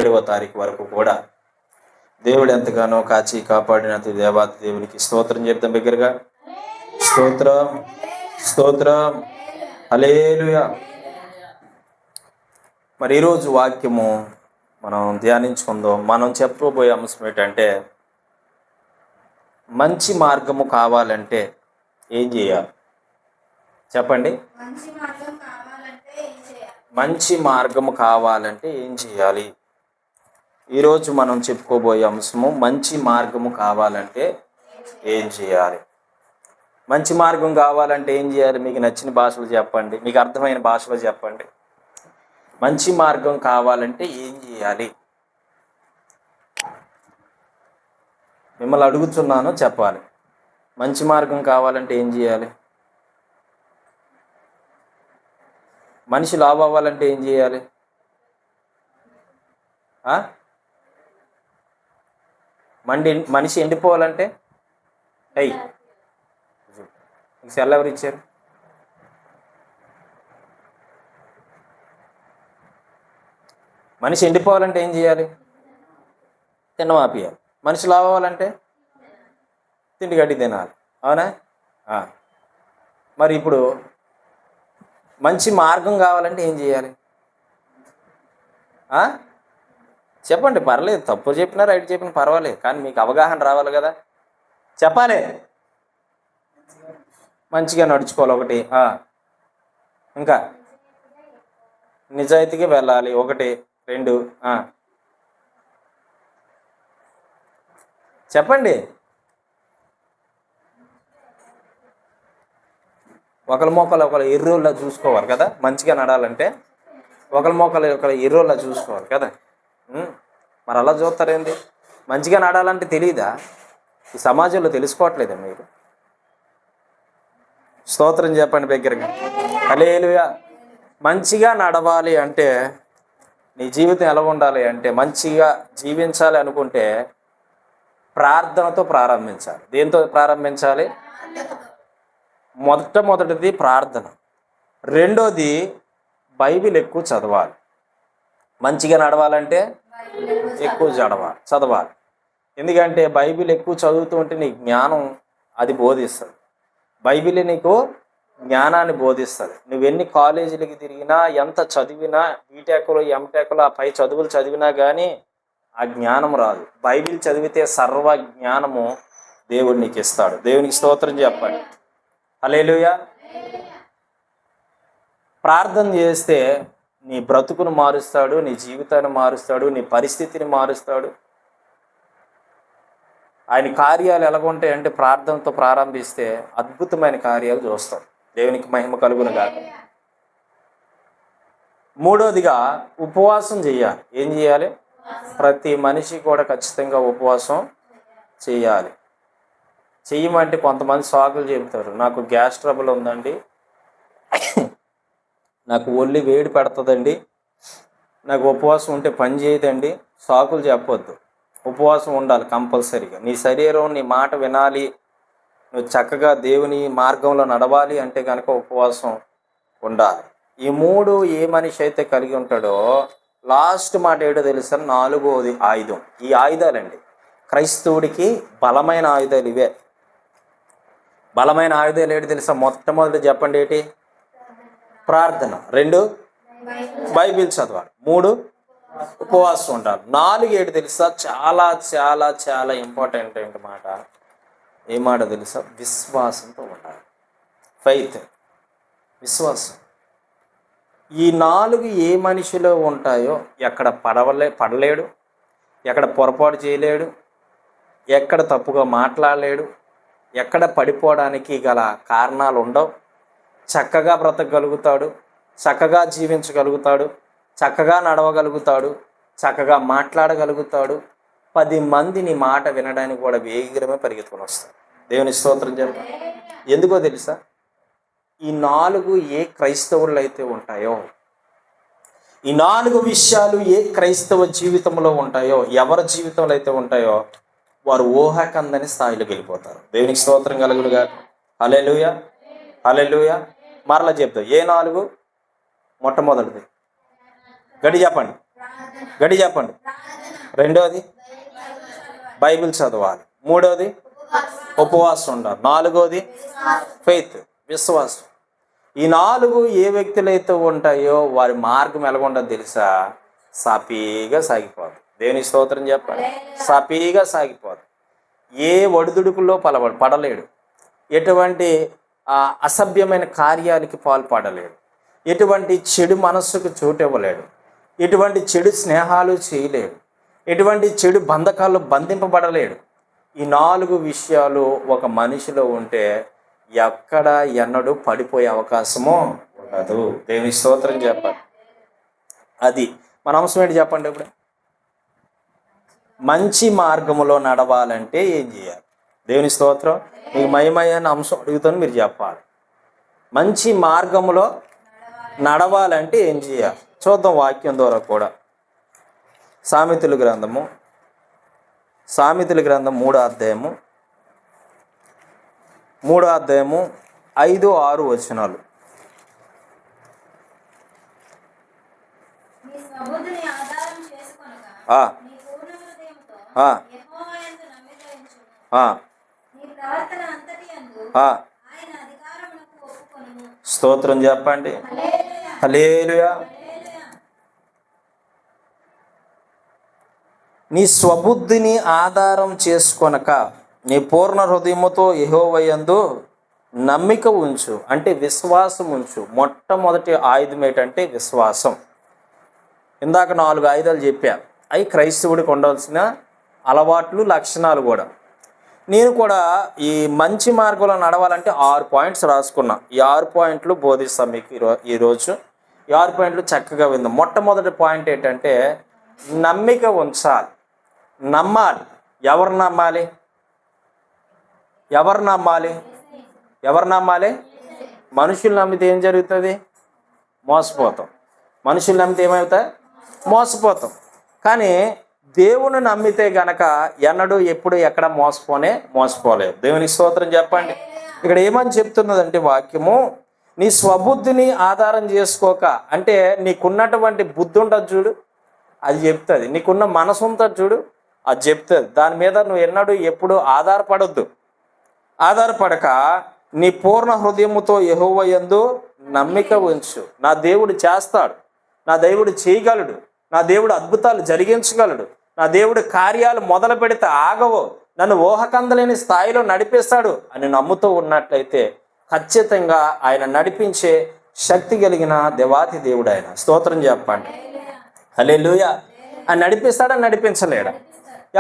7వ తారీఖు వరకు కూడా దేవుడు ఎంతగానో కాచి కాపాడినంత దేవాతి దేవునికి స్తోత్రం చెప్తాం. దగ్గరగా స్తోత్రం, స్తోత్రం, హల్లెలూయా. మరి ఈరోజు వాక్యము మనం ధ్యానించుకుందాం. మనం చెప్పబోయే అంశం ఏంటంటే, మంచి మార్గము కావాలంటే ఏం చేయాలి? చెప్పండి. మంచి మార్గము కావాలంటే ఏం చేయాలి? ఈరోజు మనం చెప్పుకోబోయే అంశము మంచి మార్గము కావాలంటే ఏం చేయాలి. మంచి మార్గం కావాలంటే ఏం చేయాలి? మీకు నచ్చిన భాషలో చెప్పండి, మీకు అర్థమైన భాషలో చెప్పండి. మంచి మార్గం కావాలంటే ఏం చేయాలి? మిమ్మల్ని అడుగుతున్నాను, చెప్పాలి. మంచి మార్గం కావాలంటే ఏం చేయాలి? మనిషి లావు అవ్వాలంటే ఏం చేయాలి? మనిషి ఎండిపోవాలంటే సెల్ ఎవరు ఇచ్చారు? మనిషి ఎండిపోవాలంటే ఏం చేయాలి? తిన్నమాపియాలి. మనిషి లావు అవ్వాలంటే తిండి గడ్డి తినాలి. అవునా? మరి ఇప్పుడు మంచి మార్గం కావాలంటే ఏం చేయాలి? చెప్పండి, పర్లేదు. తప్పు చెప్పినా రైట్ చెప్పినా పర్వాలేదు, కానీ మీకు అవగాహన రావాలి కదా, చెప్పాలి. మంచిగా నడుచుకోవాలి ఒకటి. ఇంకా నిజాయితీగా వెళ్ళాలి ఒకటి. 2 చెప్పండి. ఒకరి మోకాలు ఒకరు ఎర్రోళ్ళ చూసుకోవాలి కదా, మంచిగా నడాలంటే ఒకరి మోకాలు ఒకరు ఎర్రోళ్ళ చూసుకోవాలి కదా. మరి అలా చూస్తారేంది? మంచిగా నడాలంటే తెలియదా? ఈ సమాజంలో తెలుసుకోవట్లేదా మీరు? స్తోత్రం చెప్పండి దగ్గరగా. హల్లెలూయా. మంచిగా నడవాలి అంటే నీ జీవితం ఎలా ఉండాలి అంటే, మంచిగా జీవించాలి అనుకుంటే ప్రార్థనతో ప్రారంభించాలి. దేంతో ప్రారంభించాలి? మొట్టమొదటిది ప్రార్థన. రెండోది బైబిల్ ఎక్కువ చదవాలి. మంచిగా నడవాలంటే ఎక్కువ చదవాలి. ఎందుకంటే బైబిల్ ఎక్కువ చదువుతూ ఉంటే నీ జ్ఞానం అది బోధిస్తుంది. బైబిల్ నీకు జ్ఞానాన్ని బోధిస్తుంది. నువ్వెన్ని కాలేజీలకి తిరిగినా, ఎంత చదివినా, బీటెక్లో ఎంటెక్లో ఆ పై చదువులు చదివినా కానీ ఆ జ్ఞానం రాదు. బైబిల్ చదివితే సర్వ జ్ఞానము దేవుడు నీకు ఇస్తాడు. దేవునికి స్తోత్రం చెప్పండి. హల్లెలూయా. ప్రార్థన చేస్తే నీ బ్రతుకును మారుస్తాడు, నీ జీవితాన్ని మారుస్తాడు, నీ పరిస్థితిని మారుస్తాడు. ఆయన కార్యాలు ఎలాగుంటాయంటే, ప్రార్థనతో ప్రారంభిస్తే అద్భుతమైన కార్యాలు చూస్తాం. దేవునికి మహిమ కలుగును గాక. మూడోదిగా ఉపవాసం చేయాలి. ఏం చేయాలి? ప్రతి మనిషి కూడా ఖచ్చితంగా ఉపవాసం చేయాలి. చెయ్యమంటే కొంతమంది సాకులు చెబుతారు. నాకు గ్యాస్ ట్రబుల్ ఉందండి, నాకు ఒళ్ళు వేడి పెడుతుందండి, నాకు ఉపవాసం ఉంటే పని చేయదండి. సాకులు చెప్పొద్దు. ఉపవాసం ఉండాలి కంపల్సరీగా. నీ శరీరం నీ మాట వినాలి, నువ్వు చక్కగా దేవుని మార్గంలో నడవాలి అంటే కనుక ఉపవాసం ఉండాలి. ఈ 3 ఏ మనిషి అయితే కలిగి ఉంటాడో, లాస్ట్ మాట ఏడో తెలుసా? 4వది ఆయుధం. ఈ ఆయుధాలండి క్రైస్తవుడికి బలమైన ఆయుధాలు ఇవే. బలమైన ఆయుధాలు ఏంటి తెలుసా? మొట్టమొదటి చెప్పండి ఏంటి? ప్రార్థన. 2 బైబిల్ చదవాలి. 3 ఉపవాసం ఉండాలి. 4 ఏంటి తెలుసా? చాలా చాలా చాలా ఇంపార్టెంట్ ఏంటి మాట? ఏ మాట తెలుసా? విశ్వాసంతో ఉండాలి. ఫెయిత్, విశ్వాసం. ఈ 4 ఏ మనిషిలో ఉంటాయో ఎక్కడ పడలేడు, ఎక్కడ పొరపాటు చేయలేడు, ఎక్కడ తప్పుగా మాట్లాడలేడు, ఎక్కడ పడిపోవడానికి గల కారణాలు ఉండవు. చక్కగా బ్రతకగలుగుతాడు, చక్కగా జీవించగలుగుతాడు, చక్కగా నడవగలుగుతాడు, చక్కగా మాట్లాడగలుగుతాడు. 10 మంది నీ మాట వినడానికి కూడా వేగరమే పరిగెత్తుకొని వస్తాడు. దేవుని స్తోత్రం చెప్పండి. ఎందుకో తెలుసా? ఈ 4 ఏ క్రైస్తవులు అయితే ఉంటాయో, ఈ 4 విషయాలు ఏ క్రైస్తవ జీవితంలో ఉంటాయో, ఎవరి జీవితంలో అయితే ఉంటాయో, వారు ఊహకందని స్థాయిలోకి వెళ్ళిపోతారు. దేవునికి స్తోత్రం కలుగునుగా. హల్లెలూయా, హల్లెలూయా. మరలా చెప్తా. ఏ 4? మొట్టమొదటిది గడి చెప్పండి. గడి చెప్పండి. రెండోది బైబిల్ చదవాలి. మూడోది ఉపవాసం ఉండాలి. నాలుగోది ఫెయిత్, విశ్వాసం. ఈ 4 ఏ వ్యక్తులైతే ఉంటాయో వారి మార్గం ఎలాగుండదు తెలుసా? సాఫీగా సాగిపోదు. దేవుని స్తోత్రం చెప్పాలి. సాఫీగా సాగిపోదు. ఏ ఒడిదుడుకుల్లో పడలేడు. ఎటువంటి అసభ్యమైన కార్యాలకి పాల్పడలేడు. ఎటువంటి చెడు మనస్సుకు చోటు ఇవ్వలేడు. ఎటువంటి చెడు స్నేహాలు చేయలేడు. ఎటువంటి చెడు బంధకాల్లో బంధింపబడలేడు. ఈ 4 విషయాలు ఒక మనిషిలో ఉంటే ఎక్కడ ఎన్నడూ పడిపోయే అవకాశమో ఉండదు. దేవుని స్తోత్రం చెప్పాలి. అది మన అంశం ఏంటి చెప్పండి. ఇప్పుడు మంచి మార్గములో నడవాలంటే ఏం చేయాలి? దేవుని స్తోత్రం. మీకు మయమయ్యని అంశం అడుగుతాను, మీరు చెప్పాలి. మంచి మార్గములో నడవాలంటే ఏం చేయాలి? చూద్దాం వాక్యం ద్వారా కూడా. సామెతల గ్రంథం 3వ అధ్యాయము 5, 6 వచనాలు. స్తోత్రం చెప్పండి. హల్లెలూయా. నీ స్వబుద్ధిని ఆధారం చేసుకొనక నీ పూర్ణ హృదయముతో యెహోవాయందు నమ్మిక ఉంచు, అంటే విశ్వాసం ఉంచు. మొట్టమొదటి ఆయుధం ఏంటంటే విశ్వాసం. ఇందాక 4 ఆయుధాలు చెప్పా. అవి క్రైస్తవుడికి ఉండవలసిన అలవాట్లు, లక్షణాలు కూడా. నేను కూడా ఈ మంచి మార్గంలో నడవాలంటే 6 పాయింట్స్ రాసుకున్నా. ఈ 6 పాయింట్లు బోధిస్తాను మీకు ఈరోజు. ఈ 6 పాయింట్లు చక్కగా విందాం. మొట్టమొదటి పాయింట్ ఏంటంటే నమ్మిక ఉంచాలి. నమ్మాలి. ఎవరు నమ్మాలి? ఎవరు నమ్మాలి? ఎవరు నమ్మాలి? మనుషులు నమ్మితే ఏం జరుగుతుంది? మోసపోతాం. మనుషులు నమ్మితే ఏమవుతాయి? మోసపోతాం. కానీ దేవుని నమ్మితే గనక ఎన్నడూ ఎప్పుడు ఎక్కడ మోసపోలేదు. దేవుని స్తోత్రం చెప్పండి. ఇక్కడ ఏమని చెప్తున్నదంటే వాక్యము, నీ స్వబుద్ధిని ఆధారం చేసుకోక, అంటే నీకున్నటువంటి బుద్ధి ఉంటుంది చూడు, అది చెప్తుంది. నీకున్న మనసు ఉంటుంది చూడు, అది చెప్తుంది. దాని మీద నువ్వు ఎన్నడూ ఎప్పుడు ఆధారపడొద్దు. ఆధారపడక నీ పూర్ణ హృదయముతో యెహోవాయందు నమ్మిక ఉంచు. నా దేవుడు చేస్తాడు, నా దేవుడు చేయగలడు, నా దేవుడు అద్భుతాలు జరిగించగలడు, నా దేవుడు కార్యాలు మొదలు పెడితే ఆగవు, నన్ను ఊహకందలేని స్థాయిలో నడిపిస్తాడు అని నమ్ముతూ ఉన్నట్లయితే ఖచ్చితంగా ఆయన నడిపించే శక్తి కలిగిన దేవాతి దేవుడు ఆయన. స్తోత్రం చెప్పండి. హల్లెలూయా. ఆయన నడిపిస్తాడా? నడిపించలేడా?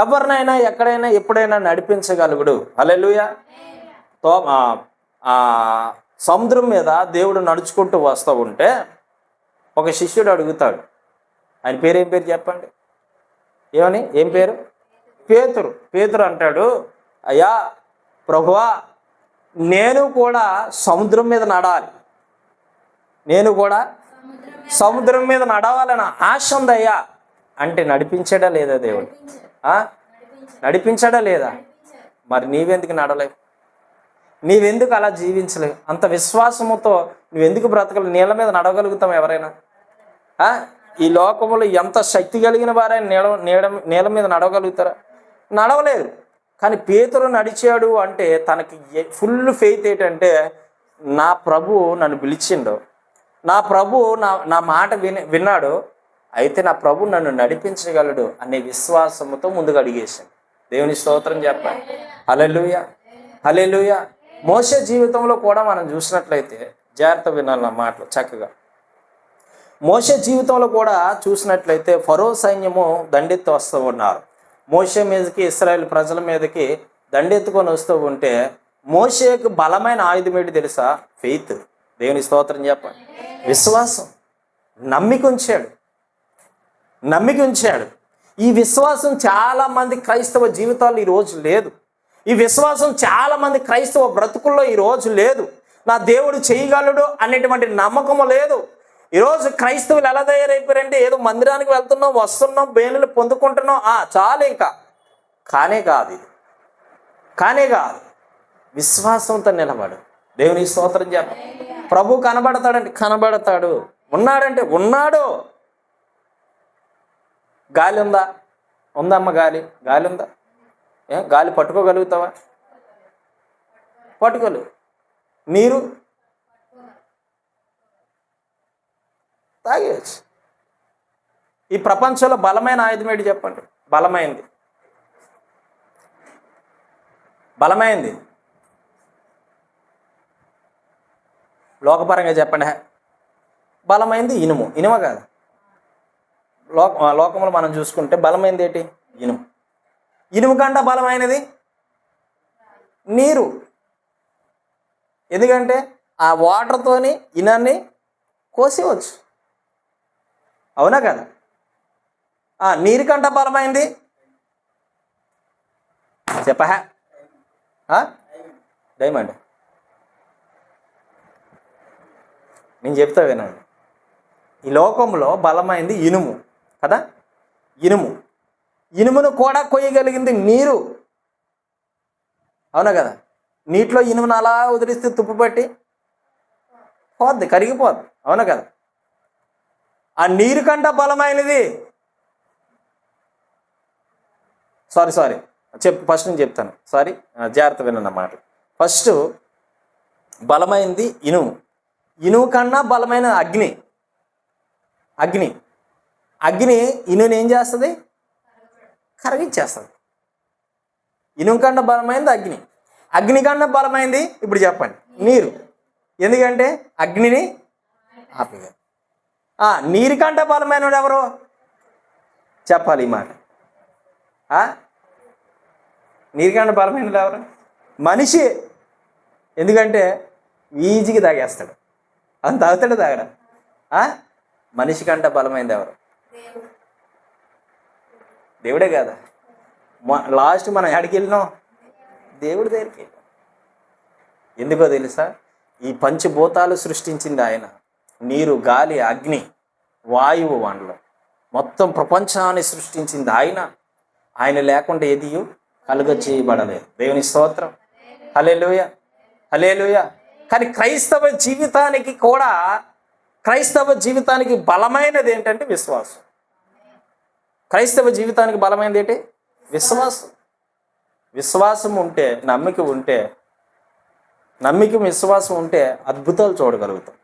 ఎవరినైనా ఎక్కడైనా ఎప్పుడైనా నడిపించగలుగుడు. హల్లెలూయా. సముద్రం మీద దేవుడు నడుచుకుంటూ వస్తూ ఉంటే ఒక శిష్యుడు అడుగుతాడు. ఆయన పేరు ఏం పేరు చెప్పండి? ఏం పేరు? పేతురు. పేతురు అంటాడు, అయ్యా ప్రభువా, నేను కూడా సముద్రం మీద నడాలి, నేను కూడా సముద్రం మీద నడవాలని ఆశ ఉందయ్యా అంటే నడిపించాడా లేదా దేవుడు? నడిపించాడా లేదా? మరి నీవెందుకు నడలేవు? నీవెందుకు అలా జీవించలేవు? అంత విశ్వాసముతో నువ్వెందుకు బ్రతకలేవు? నీళ్ళ మీద నడవగలుగుతాం ఎవరైనా? ఈ లోకంలో ఎంత శక్తి కలిగిన వారైనా నీళ్ళ మీద నడవగలుగుతారా? నడవలేదు. కానీ పేతురు నడిచాడు అంటే తనకి ఫుల్ ఫెయిత్ ఏంటంటే, నా ప్రభు నన్ను పిలిచిండు, నా ప్రభు నా మాట విన్నాడు, అయితే నా ప్రభు నన్ను నడిపించగలడు అనే విశ్వాసముతో ముందుకు అడిగేశాడు. దేవుని స్తోత్రం చెప్పండి. హల్లెలూయా. హల్లెలూయా. మోషే జీవితంలో కూడా మనం చూసినట్లయితే, జాగ్రత్త వినాలి నా మాటలు చక్కగా. మోషే జీవితంలో కూడా చూసినట్లయితే ఫరో సైన్యము దండెత్తి వస్తూ ఉన్నారు. మోషే మీదకి, ఇశ్రాయేల్ ప్రజల మీదకి దండెత్తుకొని వస్తూ ఉంటే మోషేకు బలమైన ఆయుధం ఏంటి తెలుసా? ఫెయిత్. దేవుని స్తోత్రం చెప్పండి. విశ్వాసం. నమ్మిక ఉంచాడు. ఈ విశ్వాసం చాలామంది క్రైస్తవ జీవితాల్లో ఈరోజు లేదు. ఈ విశ్వాసం చాలామంది క్రైస్తవ బ్రతుకుల్లో ఈరోజు లేదు. నా దేవుడు చేయగలడు అనేటువంటి నమ్మకము లేదు. ఈరోజు క్రైస్తవులు ఎలా తయారైపోయారంటే, ఏదో మందిరానికి వెళ్తున్నాం, వస్తున్నాం, బేనులు పొందుకుంటున్నాం, చాలు ఇంకా. కానే కాదు. విశ్వాసంతో నిలబడు. దేవుని స్తోత్రం చెప్ప. ప్రభు కనబడతాడంటే కనబడతాడు, ఉన్నాడంటే ఉన్నాడు. గాలి ఉందా? ఉందమ్మ గాలి. గాలి ఉందా? గాలి పట్టుకోగలుగుతావా? పట్టుకోలేవు. నీరు తాగేయచ్చు. ఈ ప్రపంచంలో బలమైన ఆయుధం ఏంటి చెప్పండి? బలమైంది లోకపరంగా చెప్పండి. బలమైంది ఇనుమ కాదు. లోకంలో మనం చూసుకుంటే బలమైనది ఏంటి? ఇనుము కంటే బలమైనది నీరు. ఎందుకంటే ఆ వాటర్తోని ఇనాన్ని కోసేవచ్చు. అవునా కదా? నీరు కంటే బలమైంది చెప్పహా? డైమండ్. నేను చెప్తా వినండి. ఈ లోకంలో బలమైంది ఇనుము కదా. ఇనుమును కూడా కొయ్యగలిగింది నీరు. అవునా కదా? నీటిలో ఇనుమును అలా వదిలిస్తే తుప్పు పట్టి పోద్ది, కరిగిపోద్ది. అవునా కదా? ఆ నీరు కంటే బలమైనది సారీ ఫస్ట్ నేను చెప్తాను. జాగ్రత్త వినన్నమాట. ఫస్ట్ బలమైంది ఇనుము కన్నా బలమైన అగ్ని ఇనుని ఏం చేస్తుంది? కరిగిచ్చేస్తుంది. ఇనుము కన్నా బలమైనది అగ్ని కన్నా బలమైంది ఇప్పుడు చెప్పండి నీరు. ఎందుకంటే అగ్నిని ఆపేయాలి. నీరు కంటే బలమైన ఎవరు చెప్పాలి ఈ మాట? నీరు కంటే బలమైనది ఎవరు? మనిషి. ఎందుకంటే ఈజీగా తాగేస్తాడు. అంత తాగడా? మనిషి కంటే బలమైనది ఎవరు? దేవుడే కదా. లాస్ట్ మనం ఎక్కడికి వెళ్ళినాం? దేవుడి దగ్గరికి వెళ్ళాం. ఎందుకో తెలుసా? ఈ పంచభూతాలు సృష్టించింది ఆయన. నీరు, గాలి, అగ్ని, వాయువు, మండలం మొత్తం ప్రపంచాన్ని సృష్టించింది ఆయన. ఆయన లేకుండా ఏది కలుగ చేయబడలేదు. దేవుని స్తోత్రం. హల్లెలూయా. కానీ క్రైస్తవ జీవితానికి బలమైనది ఏంటంటే విశ్వాసం. క్రైస్తవ జీవితానికి బలమైనది ఏంటి? విశ్వాసం ఉంటే, నమ్మిక విశ్వాసం ఉంటే అద్భుతాలు చూడగలుగుతాం.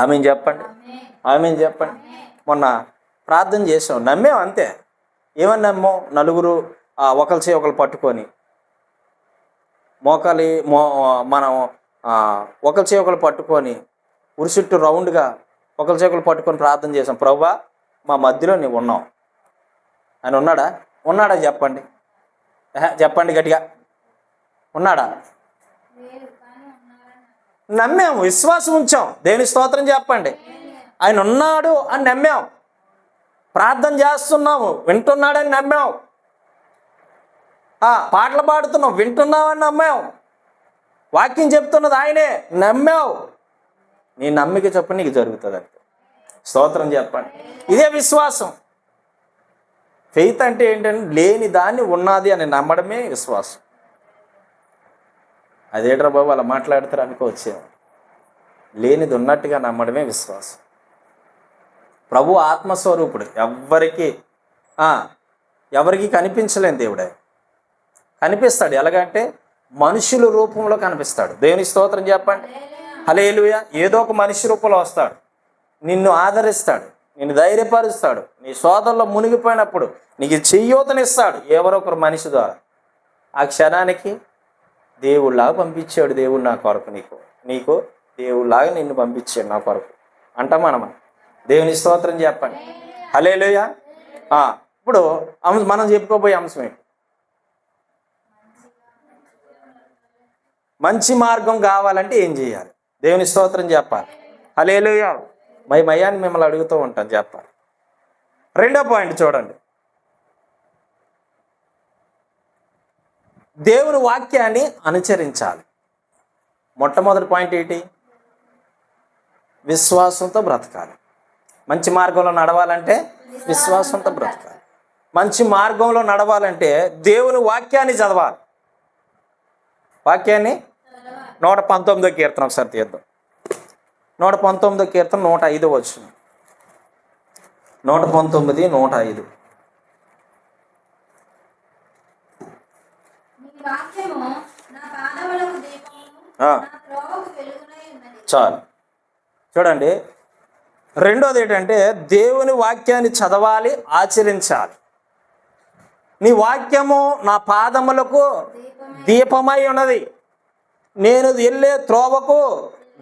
ఆమేన్ చెప్పండి. మొన్న ప్రార్థన చేసాం, నమ్మేం అంతే. ఏమని నమ్మో? నలుగురు ఒకరి చేయి ఒకరు పట్టుకొని మనం ఒకరి చేయి ఒకరు పట్టుకొని ఉరి చుట్టూ రౌండ్గా ఒకరి చేయి ఒకరు పట్టుకొని ప్రార్థన చేసాం. ప్రభువా, మా మధ్యలో నీవు ఉన్నావు. ఆయన ఉన్నాడా చెప్పండి. చెప్పండి గట్టిగా. ఉన్నాడా? నమ్మాము, విశ్వాసం ఉంచాం. దేవుని స్తోత్రం చెప్పండి. ఆయన ఉన్నాడు అని నమ్మాం. ప్రార్థన చేస్తున్నాము, వింటున్నాడని నమ్మాం. పాటలు పాడుతున్నాం, వింటున్నామని నమ్మాం. వాక్యం చెప్తున్నది ఆయనే, నమ్మావు. నీ నమ్మిక చెప్పండి, నీకు జరుగుతుంది అంటే. స్తోత్రం చెప్పండి. ఇదే విశ్వాసం. ఫెయిత్ అంటే ఏంటంటే లేని దాన్ని ఉన్నది అని నమ్మడమే విశ్వాసం. అదేట్రా బాబు అలా మాట్లాడతారు అనుకోవచ్చేమో. లేనిది ఉన్నట్టుగా నమ్మడమే విశ్వాసం. ప్రభు ఆత్మస్వరూపుడు, ఎవరికి కనిపించలేని దేవుడే. కనిపిస్తాడు. ఎలాగంటే మనుషుల రూపంలో కనిపిస్తాడు. దేవుని స్తోత్రం చెప్పండి. హల్లెలూయా. ఏదో ఒక మనిషి రూపంలో వస్తాడు, నిన్ను ఆదరిస్తాడు, నిన్ను ధైర్యపరుస్తాడు. నీ సోదరులో మునిగిపోయినప్పుడు నీకు చెయ్యూతనిస్తాడు ఎవరో ఒకరు మనిషి ద్వారా. ఆ క్షణానికి దేవుళ్ళలాగా పంపించాడు దేవుడు నా కొరకు, నీకు దేవుళ్ళలాగా నిన్ను పంపించాడు నా కొరకు అంటాం మనమా? దేవుని స్తోత్రం చెప్పండి. హల్లెలూయా. ఇప్పుడు మనం చెప్పుకోబోయే అంశం ఏంటి? మంచి మార్గం కావాలంటే ఏం చేయాలి? దేవుని స్తోత్రం చెప్పాలి. హల్లెలూయా. మయ్యాన్ని మిమ్మల్ని అడుగుతూ ఉంటాను, చెప్పాలి. రెండో పాయింట్ చూడండి. దేవుని వాక్యాన్ని అనుసరించాలి. మొట్టమొదటి పాయింట్ ఏంటి? విశ్వాసంతో బ్రతకాలి. మంచి మార్గంలో నడవాలంటే విశ్వాసంతో బ్రతకాలి. మంచి మార్గంలో నడవాలంటే దేవుని వాక్యాన్ని చదవాలి. వాక్యాన్ని 119వ కీర్తన ఒకసారి తీద్దాం. 119వ కీర్తన 105 వచనం. 119, 105. చాలు. చూడండి, రెండోది ఏంటంటే దేవుని వాక్యాన్ని చదవాలి, ఆచరించాలి. నీ వాక్యము నా పాదములకు దీపమై ఉన్నది, నేను వెళ్ళే త్రోవకు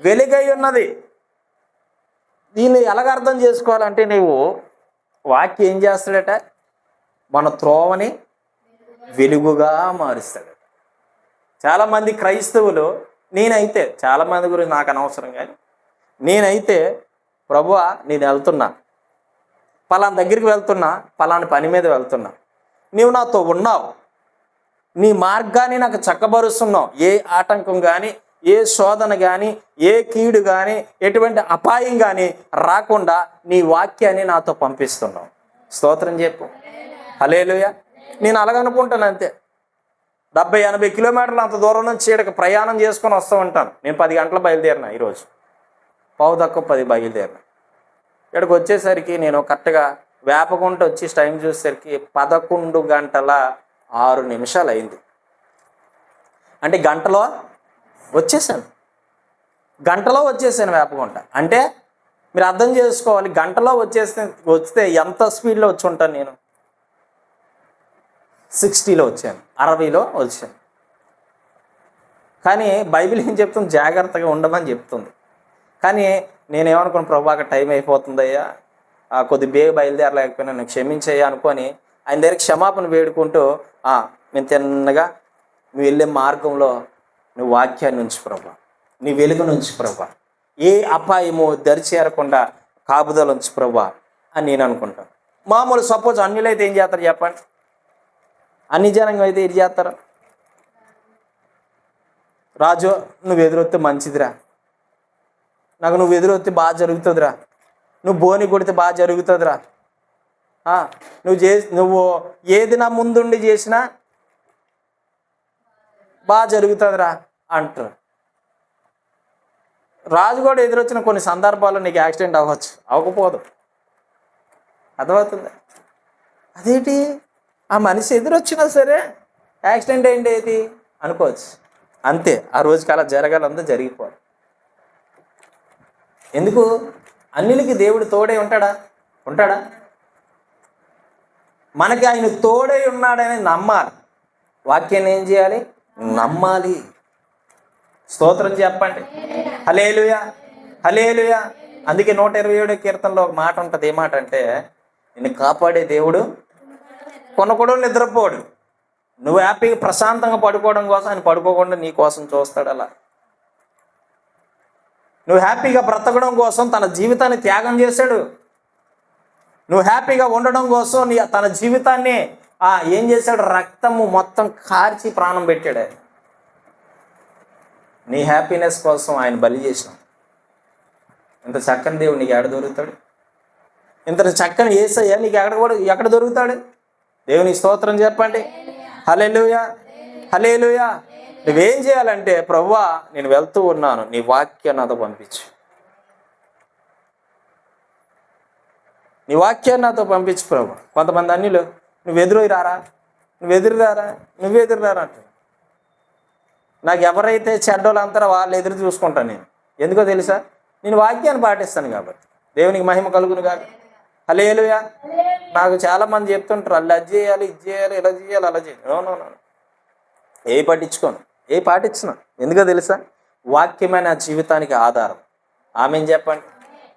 వెలుగై ఉన్నది. దీన్ని ఎలాగ అర్థం చేసుకోవాలంటే, నీవు వాక్యం ఏం చేస్తాడట, మన త్రోవని వెలుగుగా మారుస్తాడు. చాలామంది క్రైస్తవులు, నేనైతే చాలామంది గురించి నాకు అనవసరం, కానీ నేనైతే ప్రభువా నేను వెళ్తున్నా, పలానా దగ్గరికి వెళ్తున్నా, పలానా పని మీద వెళ్తున్నా, నీవు నాతో ఉన్నావు, నీ మార్గాన్ని నాకు చక్కబరుస్తున్నావు, ఏ ఆటంకం కానీ, ఏ శోధన కానీ, ఏ కీడు కానీ, ఎటువంటి అపాయం కానీ రాకుండా నీ వాక్యాన్ని నాతో పంపిస్తున్నావు. స్తోత్రం చెప్పు. హల్లెలూయా. నేను అలాగనుకుంటాను అంతే. 70-80 కిలోమీటర్లు అంత దూరం నుంచి ఇక్కడికి ప్రయాణం చేసుకొని వస్తూ ఉంటాను. నేను 10 గంటలు బయలుదేరిన, ఈరోజు 9:15 బయలుదేరిన. ఇక్కడికి వచ్చేసరికి నేను కరెక్ట్గా వేపకుంట వచ్చి టైం చూసేసరికి 11:06 అయింది. అంటే గంటలో వచ్చేసాను వేపకుంట. అంటే మీరు అర్థం చేసుకోవాలి, గంటలో వస్తే ఎంత స్పీడ్లో వచ్చి ఉంటాను నేను? 60లో వచ్చాను, 60లో వచ్చాను. కానీ బైబిల్ ఏం చెప్తుంది? జాగ్రత్తగా ఉండమని చెప్తుంది. కానీ నేనేమనుకున్నాను, ప్రభు అక్కడ టైం అయిపోతుందయ్యా, కొద్ది బేగ బయలుదేరలేకపోయినా నేను క్షమించయ్యా అనుకొని ఆయన దగ్గర క్షమాపణ వేడుకుంటూ, మేము తిన్నగా నువ్వు వెళ్ళే మార్గంలో నువ్వు వాక్యాన్ని ఉంచు ప్రభా, నీ వెలుగు నుంచి ప్రభా, ఏ అపాయము దరిచేరకుండా కాపుదల ఉంచు ప్రభా అని నేను అనుకుంటాను. మామూలు సపోజ్ అన్యులు అయితే ఏం చేస్తారు చెప్పండి? అన్ని జనంగా అయితే ఇది చేస్తారు. రాజు నువ్వు ఎదురొస్తే మంచిదిరా, నాకు నువ్వు ఎదురొస్తే బాగా జరుగుతుందిరా, నువ్వు బోని కొడితే బాగా జరుగుతుందిరా, నువ్వు ఏది నా ముందుండి చేసినా బాగా జరుగుతుందిరా అంటారు. రాజు కూడా ఎదురొచ్చిన కొన్ని సందర్భాల్లో నీకు యాక్సిడెంట్ అవ్వకపోదు. అర్థమవుతుంది? అదేంటి, ఆ మనిషి ఎదురొచ్చినా సరే యాక్సిడెంట్ ఏంటి ఏది అనుకోవచ్చు. అంతే, ఆ రోజుకి అలా జరగాలంతా జరిగిపోదు. ఎందుకు? అన్నిలకి దేవుడు తోడే ఉంటాడా? మనకి ఆయన తోడే ఉన్నాడని నమ్మాలి. వాక్యాన్ని ఏం చేయాలి? నమ్మాలి. స్తోత్రం చెప్పండి. హల్లెలూయా, హల్లెలూయా. అందుకే 127 కీర్తనలో ఒక మాట ఉంటుంది. ఏ మాట అంటే, నిన్ను కాపాడే దేవుడు కొనకూడో నిద్రపోడు. నువ్వు హ్యాపీగా ప్రశాంతంగా పడుకోవడం కోసం ఆయన పడుకోకుండా నీ కోసం చూస్తాడు. అలా నువ్వు హ్యాపీగా బ్రతకడం కోసం తన జీవితాన్ని త్యాగం చేశాడు. నువ్వు హ్యాపీగా ఉండడం కోసం తన జీవితాన్ని ఏం చేశాడు? రక్తము మొత్తం కార్చి ప్రాణం పెట్టాడు. నీ హ్యాపీనెస్ కోసం ఆయన బలి చేసినావు. ఇంత చక్కని దేవుడు నీకు ఎక్కడ దొరుకుతాడు? ఇంత చక్కని యేసయ్య నీకు ఎక్కడ దొరుకుతాడు? దేవుని స్తోత్రం చెప్పండి. హల్లెలూయా, హల్లెలూయా. నువ్వేం చేయాలంటే, ప్రభువా నేను వెళ్తూ ఉన్నాను, నీ వాక్యాన్ని నాతో పంపించు, నీ వాక్యాన్ని నాతో పంపించు ప్రభు. కొంతమంది అన్యులు నువ్వు ఎదురు రారా అంటారు. నాకు ఎవరైతే చెడ్డోళ్ళు అంటారో వాళ్ళు ఎదురు చూసుకుంటాను నేను. ఎందుకో తెలుసా? నేను వాక్యాన్ని పాటిస్తాను కాబట్టి. దేవునికి మహిమ కలుగును కాక. హల్లెలూయా. నాకు చాలామంది చెప్తుంటారు, వాళ్ళు అది చేయాలి, ఇది చేయాలి, ఇలా చేయాలి, అలా చేయాలి. నో, ఏ పాటించిన. ఎందుకో తెలుసా? వాక్యమే నా జీవితానికి ఆధారం. ఆమెను చెప్పండి.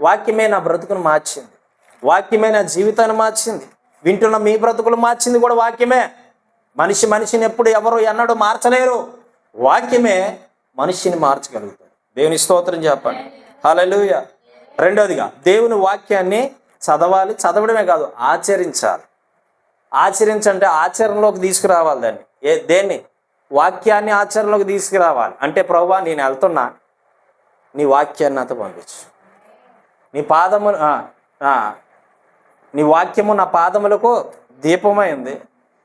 వాక్యమే నా బ్రతుకును మార్చింది, వాక్యమే నా జీవితాన్ని మార్చింది. వింటున్న మీ బ్రతుకులు మార్చింది కూడా వాక్యమే. మనిషిని ఎప్పుడు ఎవరు ఎన్నడూ మార్చలేరు. వాక్యమే మనిషిని మార్చగలుగుతాడు. దేవుని స్తోత్రం చెప్పండి. హల్లెలూయా. రెండోదిగా దేవుని వాక్యాన్ని చదవాలి. చదవడమే కాదు, ఆచరించాలి. ఆచరించంటే ఆచరణలోకి తీసుకురావాలి దాన్ని. దేన్ని? వాక్యాన్ని ఆచరణలోకి తీసుకురావాలి. అంటే ప్రభువా నేను వెళ్తున్నా, నీ వాక్యాన్ని నాతో పంపించు. నీ వాక్యము నా పాదములకు దీపమై ఉంది,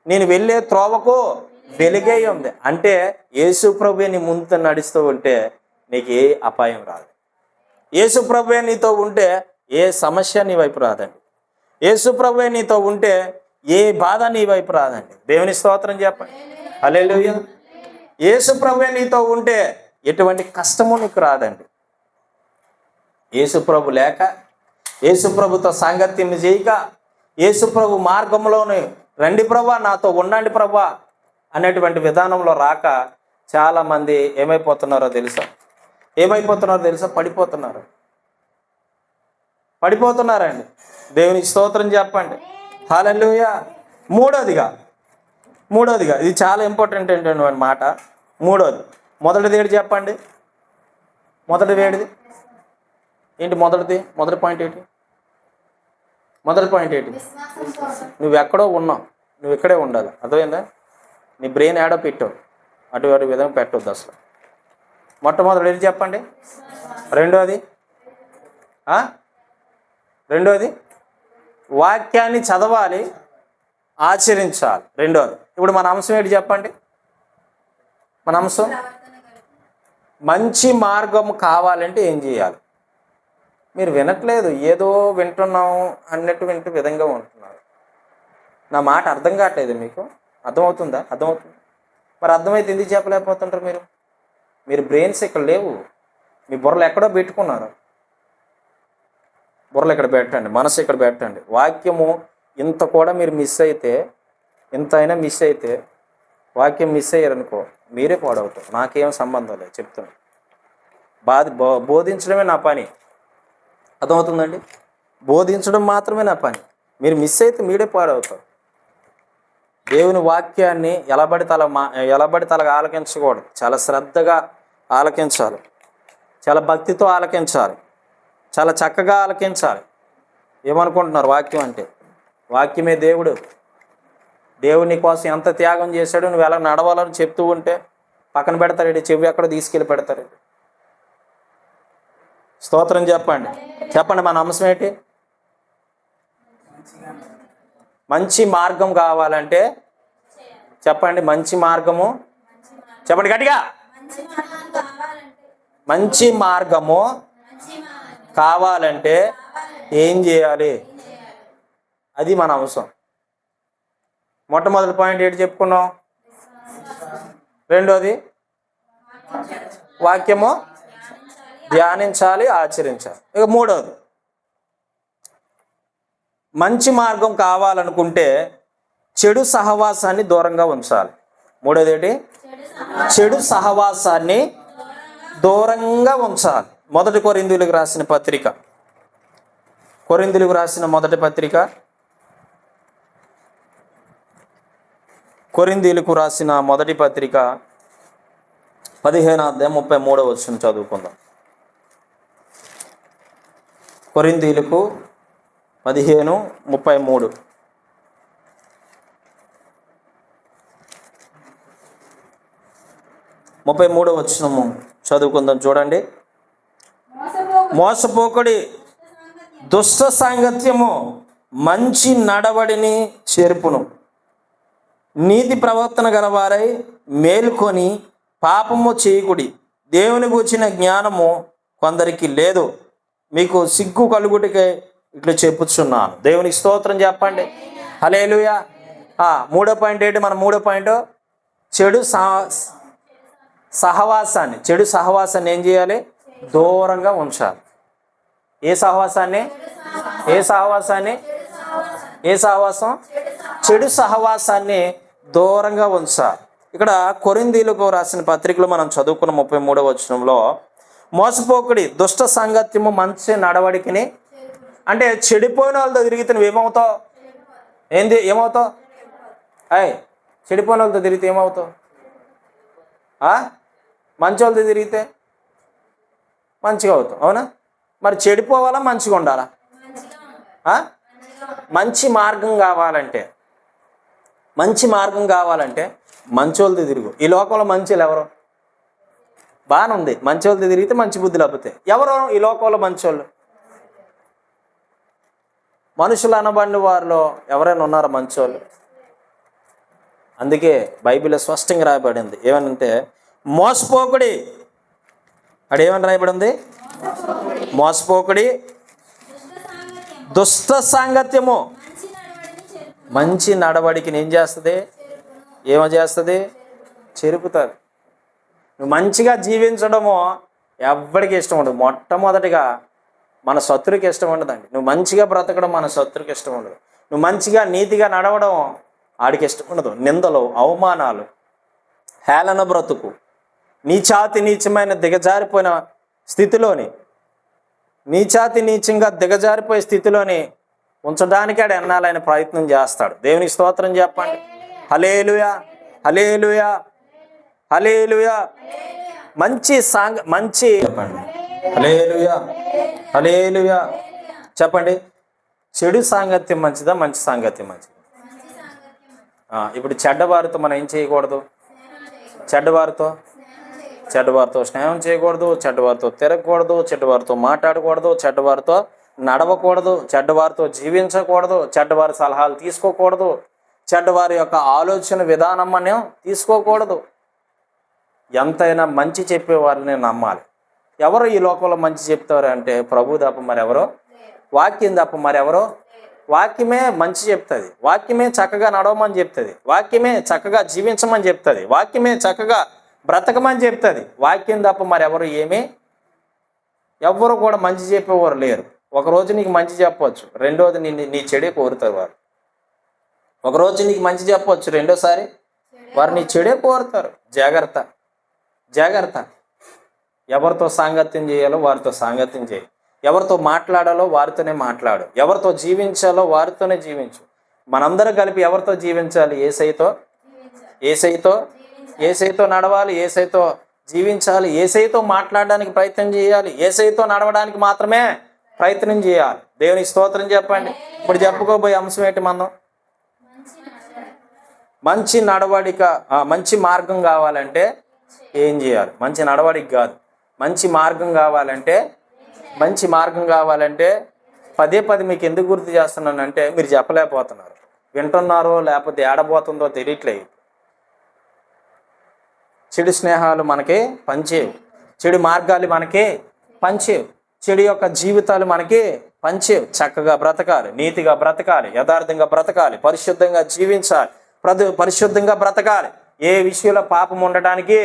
నేను వెళ్ళే త్రోవకు వెలుగై ఉంది. అంటే యేసు ప్రభువే నీ ముందు నడుస్తూ ఉంటే నీకు ఏ అపాయం రాదు. యేసు ప్రభువే నీతో ఉంటే ఏ సమస్య నీ వైపు రాదండి. యేసు ప్రభువే నీతో ఉంటే ఏ బాధ నీ వైపు రాదండి. దేవుని స్తోత్రం చెప్పండి. హల్లెలూయా, యేసు ప్రభువే నీతో ఉంటే ఎటువంటి కష్టము నీకు రాదండి. యేసు ప్రభు లేక, యేసు ప్రభుతో సాంగత్యం చేయక, యేసు ప్రభు మార్గంలోనే రండి ప్రభా, నాతో ఉండండి ప్రభా అనేటువంటి విధానంలో రాక చాలామంది ఏమైపోతున్నారో తెలుసా? పడిపోతున్నారండి. దేవునికి స్తోత్రం చెప్పండి. హల్లెలూయా. మూడోదిగా ఇది చాలా ఇంపార్టెంట్ ఏంటంటే మాట. మొదటిది ఏంటి చెప్పండి? మొదటి పాయింట్ ఏంటి? నువ్వు ఎక్కడో ఉన్నావు, నువ్వు ఇక్కడే ఉండాలి. అర్థమైందా? నీ బ్రెయిన్ ఏడో పెట్టావు, అటువంటి విధంగా పెట్టవద్దు అసలు. మొట్టమొదటి ఏంటి చెప్పండి? రెండోది వాక్యాన్ని చదవాలి, ఆచరించాలి. రెండోది. ఇప్పుడు మన అంశం ఏంటి చెప్పండి? మన అంశం మంచి మార్గం కావాలంటే ఏం చేయాలి? మీరు వినట్లేదు, ఏదో వింటున్నాం అన్నట్టు విధంగా ఉంటున్నారు. నా మాట అర్థం కావట్లేదు మీకు? అర్థమవుతుందా? అర్థమవుతుంది. మరి అర్థమైతే ఎందుకు చెప్పలేకపోతుంటారు మీరు బ్రెయిన్స్ ఇక్కడ లేవు, మీ బుర్రలు ఎక్కడో పెట్టుకున్నారు. బుర్రలు ఇక్కడ పెట్టండి, మనసు ఇక్కడ పెట్టండి. వాక్యము ఇంత కూడా మీరు మిస్ అయితే, వాక్యం మిస్ అయ్యారనుకో మీరే పాడవుతారు. నాకేం సంబంధం లేదు చెప్తున్నాను. బోధించడమే నా పని. అర్థమవుతుందండి? బోధించడం మాత్రమే నా పని. మీరు మిస్ అయితే మీరే పాడవుతారు. దేవుని వాక్యాన్ని ఎలా పడితే అలాగా ఆలకించకూడదు. చాలా శ్రద్ధగా ఆలకించాలి, చాలా భక్తితో ఆలకించాలి, చాలా చక్కగా ఆలకించాలి. ఏమనుకుంటున్నారు వాక్యం అంటే? వాక్యమే దేవుడు. దేవుని కోసం ఎంత త్యాగం చేశాడు, నువ్వు ఎలా నడవాలని చెప్తూ ఉంటే పక్కన పెడతాడు, చెవి ఎక్కడ తీసుకెళ్ళి పెడతాడు. స్తోత్రం చెప్పండి. మన అంశం ఏంటి? మంచి మార్గం కావాలంటే చెప్పండి. మంచి మార్గము చెప్పండి గట్టిగా. మంచి మార్గము కావాలంటే ఏం చేయాలి? అది మన అంశం. మొట్టమొదటి పాయింట్ ఏంటి చెప్పుకున్నాం? రెండోది వాక్యము ధ్యానించాలి, ఆచరించాలి. ఇక మూడోది మంచి మార్గం కావాలనుకుంటే చెడు సహవాసాన్ని దూరంగా ఉంచాలి. మూడోది ఏంటి? చెడు సహవాసాన్ని దూరంగా ఉంచాలి. మొదటి కొరింథీయులకు రాసిన పత్రిక, మొదటి పత్రిక, కొరింథీయులకు రాసిన మొదటి పత్రిక 15వ అధ్యాయం 33వ వచనం చదువుకుందాం. కొరింథీయులకు 15:33. వచనము చదువుకుందాం. చూడండి. మోసపోకడి దుష్ట సాంగత్యము మంచి నడవడిని చేర్పును. నీతి ప్రవర్తన గలవారై మేల్కొని పాపము చేయకుడి. దేవుని గూర్చిన జ్ఞానము కొందరికి లేదు, మీకు సిగ్గు కలుగుటికే ఇట్లా చెప్పుచున్నాను. దేవునికి స్తోత్రం చెప్పండి. హల్లెలూయా. మూడో పాయింట్ ఏంటి? మన మూడో పాయింట్ చెడు సహవాసాన్ని ఏం చేయాలి? దూరంగా ఉంచాలి. ఏ సహవాసం? చెడు సహవాసాన్ని దూరంగా ఉంచాలి. ఇక్కడ కొరింథీయులకు రాసిన పత్రికలో మనం చదువుకున్న 33వ వచనంలో మోసపోకుడి దుష్ట సాంగత్యము మంచి నడవడికిని, అంటే చెడిపోయిన వాళ్ళతో తిరిగితే నువ్వేమవుతావు? ఏమవుతావు? చెడిపోయిన వాళ్ళతో తిరిగితే ఏమవుతావు? మంచి వాళ్ళతో తిరిగితే మంచిగా అవుతావు. అవునా? మరి చెడిపోవాలా, మంచిగా ఉండాలా? మంచి మార్గం కావాలంటే మంచి వాళ్ళతో తిరుగు. ఈ లోకంలో మంచిలు ఎవరు? బాగానే ఉంది, మంచి వాళ్ళతో తిరిగితే మంచి బుద్ధి లభితాయి. ఎవరు ఈ లోకంలో మంచోళ్ళు? మనుషులు అనబడిన వారిలో ఎవరైనా ఉన్నారా మంచోళ్ళు? అందుకే బైబిల్లో స్పష్టంగా రాయబడింది ఏమనంటే మోసపోకుడి. ఏమని రాయబడింది? మోసపోకుడి దుష్ట సాంగత్యము మంచి నడవడికి ఏం చేస్తుంది? చెరుపుతారు. నువ్వు మంచిగా జీవించడము ఎవ్వడికి ఇష్టం ఉండదు. మొట్టమొదటిగా మన శత్రువుకి ఇష్టం ఉండదండి. నువ్వు మంచిగా బ్రతకడం మన శత్రువుకి ఇష్టం ఉండదు. నువ్వు మంచిగా నీతిగా నడవడం ఆడికి ఇష్టం ఉండదు. నిందలు, అవమానాలు, హేళన బ్రతుకు, నీచాతి నీచమైన దిగజారిపోయిన స్థితిలోని, నీచాతి నీచంగా దిగజారిపోయే స్థితిలోని ఉంచడానికి ఆడు ఎన్నాలైన ప్రయత్నం చేస్తాడు. దేవునికి స్తోత్రం చెప్పండి. హల్లెలూయా, హల్లెలూయా, హల్లెలూయా. మంచి చెప్పండి. హల్లెలూయా, హల్లెలూయా చెప్పండి. చెడు సాంగత్యం మంచిదా, మంచి సాంగత్యం మంచిదా? ఇప్పుడు చెడ్డవారితో మనం ఏం చేయకూడదు? చెడ్డవారితో స్నేహం చేయకూడదు, చెడ్డవారితో తిరగకూడదు, చెడ్డవారితో మాట్లాడకూడదు, చెడ్డవారితో నడవకూడదు, చెడ్డవారితో జీవించకూడదు, చెడ్డవారి సలహాలు తీసుకోకూడదు, చెడ్డవారి యొక్క ఆలోచన విధానం మనం తీసుకోకూడదు. ఎంతైనా మంచి చెప్పేవారిని నమ్మాలి. ఎవరు ఈ లోకంలో మంచి చెప్తారు అంటే ప్రభు తప్ప మరెవరో, వాక్యం తప్ప మరెవరో. వాక్యమే మంచి చెప్తుంది, వాక్యమే చక్కగా నడవమని చెప్తుంది, వాక్యమే చక్కగా జీవించమని చెప్తుంది, వాక్యమే చక్కగా బ్రతకమని చెప్తుంది. వాక్యం తప్ప మరెవరు ఎవ్వరు కూడా మంచి చెప్పేవారు లేరు. ఒకరోజు నీకు మంచి చెప్పవచ్చు, రెండోది నీ చెడే కోరుతారు వారు. ఒకరోజు నీకు మంచి చెప్పవచ్చు, రెండోసారి వారు నీ చెడే కోరుతారు. జాగ్రత్త, జాగ్రత్త. ఎవరితో సాంగత్యం చేయాలో వారితో సాంగత్యం చేయి, ఎవరితో మాట్లాడాలో వారితోనే మాట్లాడు, ఎవరితో జీవించాలో వారితోనే జీవించు. మనందరం కలిపి ఎవరితో జీవించాలి? ఏసైతో నడవాలి, ఏసైతో జీవించాలి, ఏసైతో మాట్లాడడానికి ప్రయత్నం చేయాలి, ఏసైతో నడవడానికి మాత్రమే ప్రయత్నం చేయాలి. దేవునికి స్తోత్రం చెప్పండి. ఇప్పుడు చెప్పుకోబోయే అంశం ఏంటి? మనం మంచి నడవడిక, మంచి మార్గం కావాలంటే ఏం చేయాలి? మంచి నడవడిక కాదు, మంచి మార్గం కావాలంటే పదే మీకు ఎందుకు గుర్తు చేస్తున్నానంటే మీరు చెప్పలేకపోతున్నారు, వింటున్నారో లేకపోతే ఏడబోతుందో తెలియట్లేదు. చెడు స్నేహాలు మనకి పంచేవు, చెడు మార్గాలు మనకి పంచేవు, చెడు యొక్క జీవితాలు మనకి పంచేవు. చక్కగా బ్రతకాలి, నీతిగా బ్రతకాలి, యథార్థంగా బ్రతకాలి, పరిశుద్ధంగా జీవించాలి, పరిశుద్ధంగా బ్రతకాలి. ఏ విషయంలో పాపం ఉండడానికి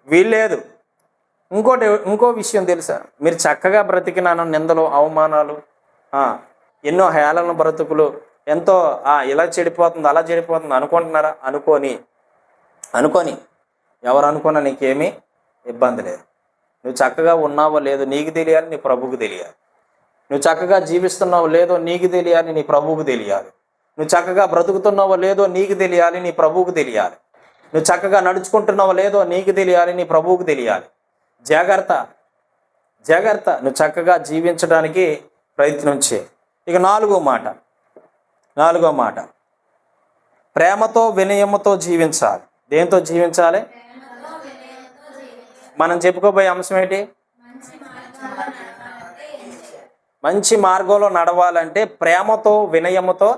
వీల్లేదు. ఇంకో విషయం తెలుసా? మీరు చక్కగా బ్రతికినాను నిందలు, అవమానాలు, ఎన్నో హేళన బ్రతుకులు, ఎంతో ఇలా చెడిపోతుంది అలా చెడిపోతుంది అనుకుంటున్నారా? అనుకోని ఎవరు అనుకున్నా నీకేమీ ఇబ్బంది లేదు. నువ్వు చక్కగా ఉన్నావో లేదో నీకు తెలియాలి, నీ ప్రభువుకు తెలియాలి. నువ్వు చక్కగా జీవిస్తున్నావో లేదో నీకు తెలియాలి, నీ ప్రభువుకు తెలియాలి. నువ్వు చక్కగా బ్రతుకుతున్నావో లేదో నీకు తెలియాలి, నీ ప్రభువుకు తెలియాలి. నువ్వు చక్కగా నడుచుకుంటున్నావో లేదో నీకు తెలియాలి, నీ ప్రభువుకు తెలియాలి. జాగ్రత్త, జాగ్రత్త. నువ్వు చక్కగా జీవించడానికి ప్రయత్నం చేయి. ఇక నాలుగో మాట ప్రేమతో వినయముతో జీవించాలి. దేంతో జీవించాలి? మనం చెప్పుకోబోయే అంశం ఏంటి? మంచి మార్గంలో నడవాలంటే ప్రేమతో వినయముతో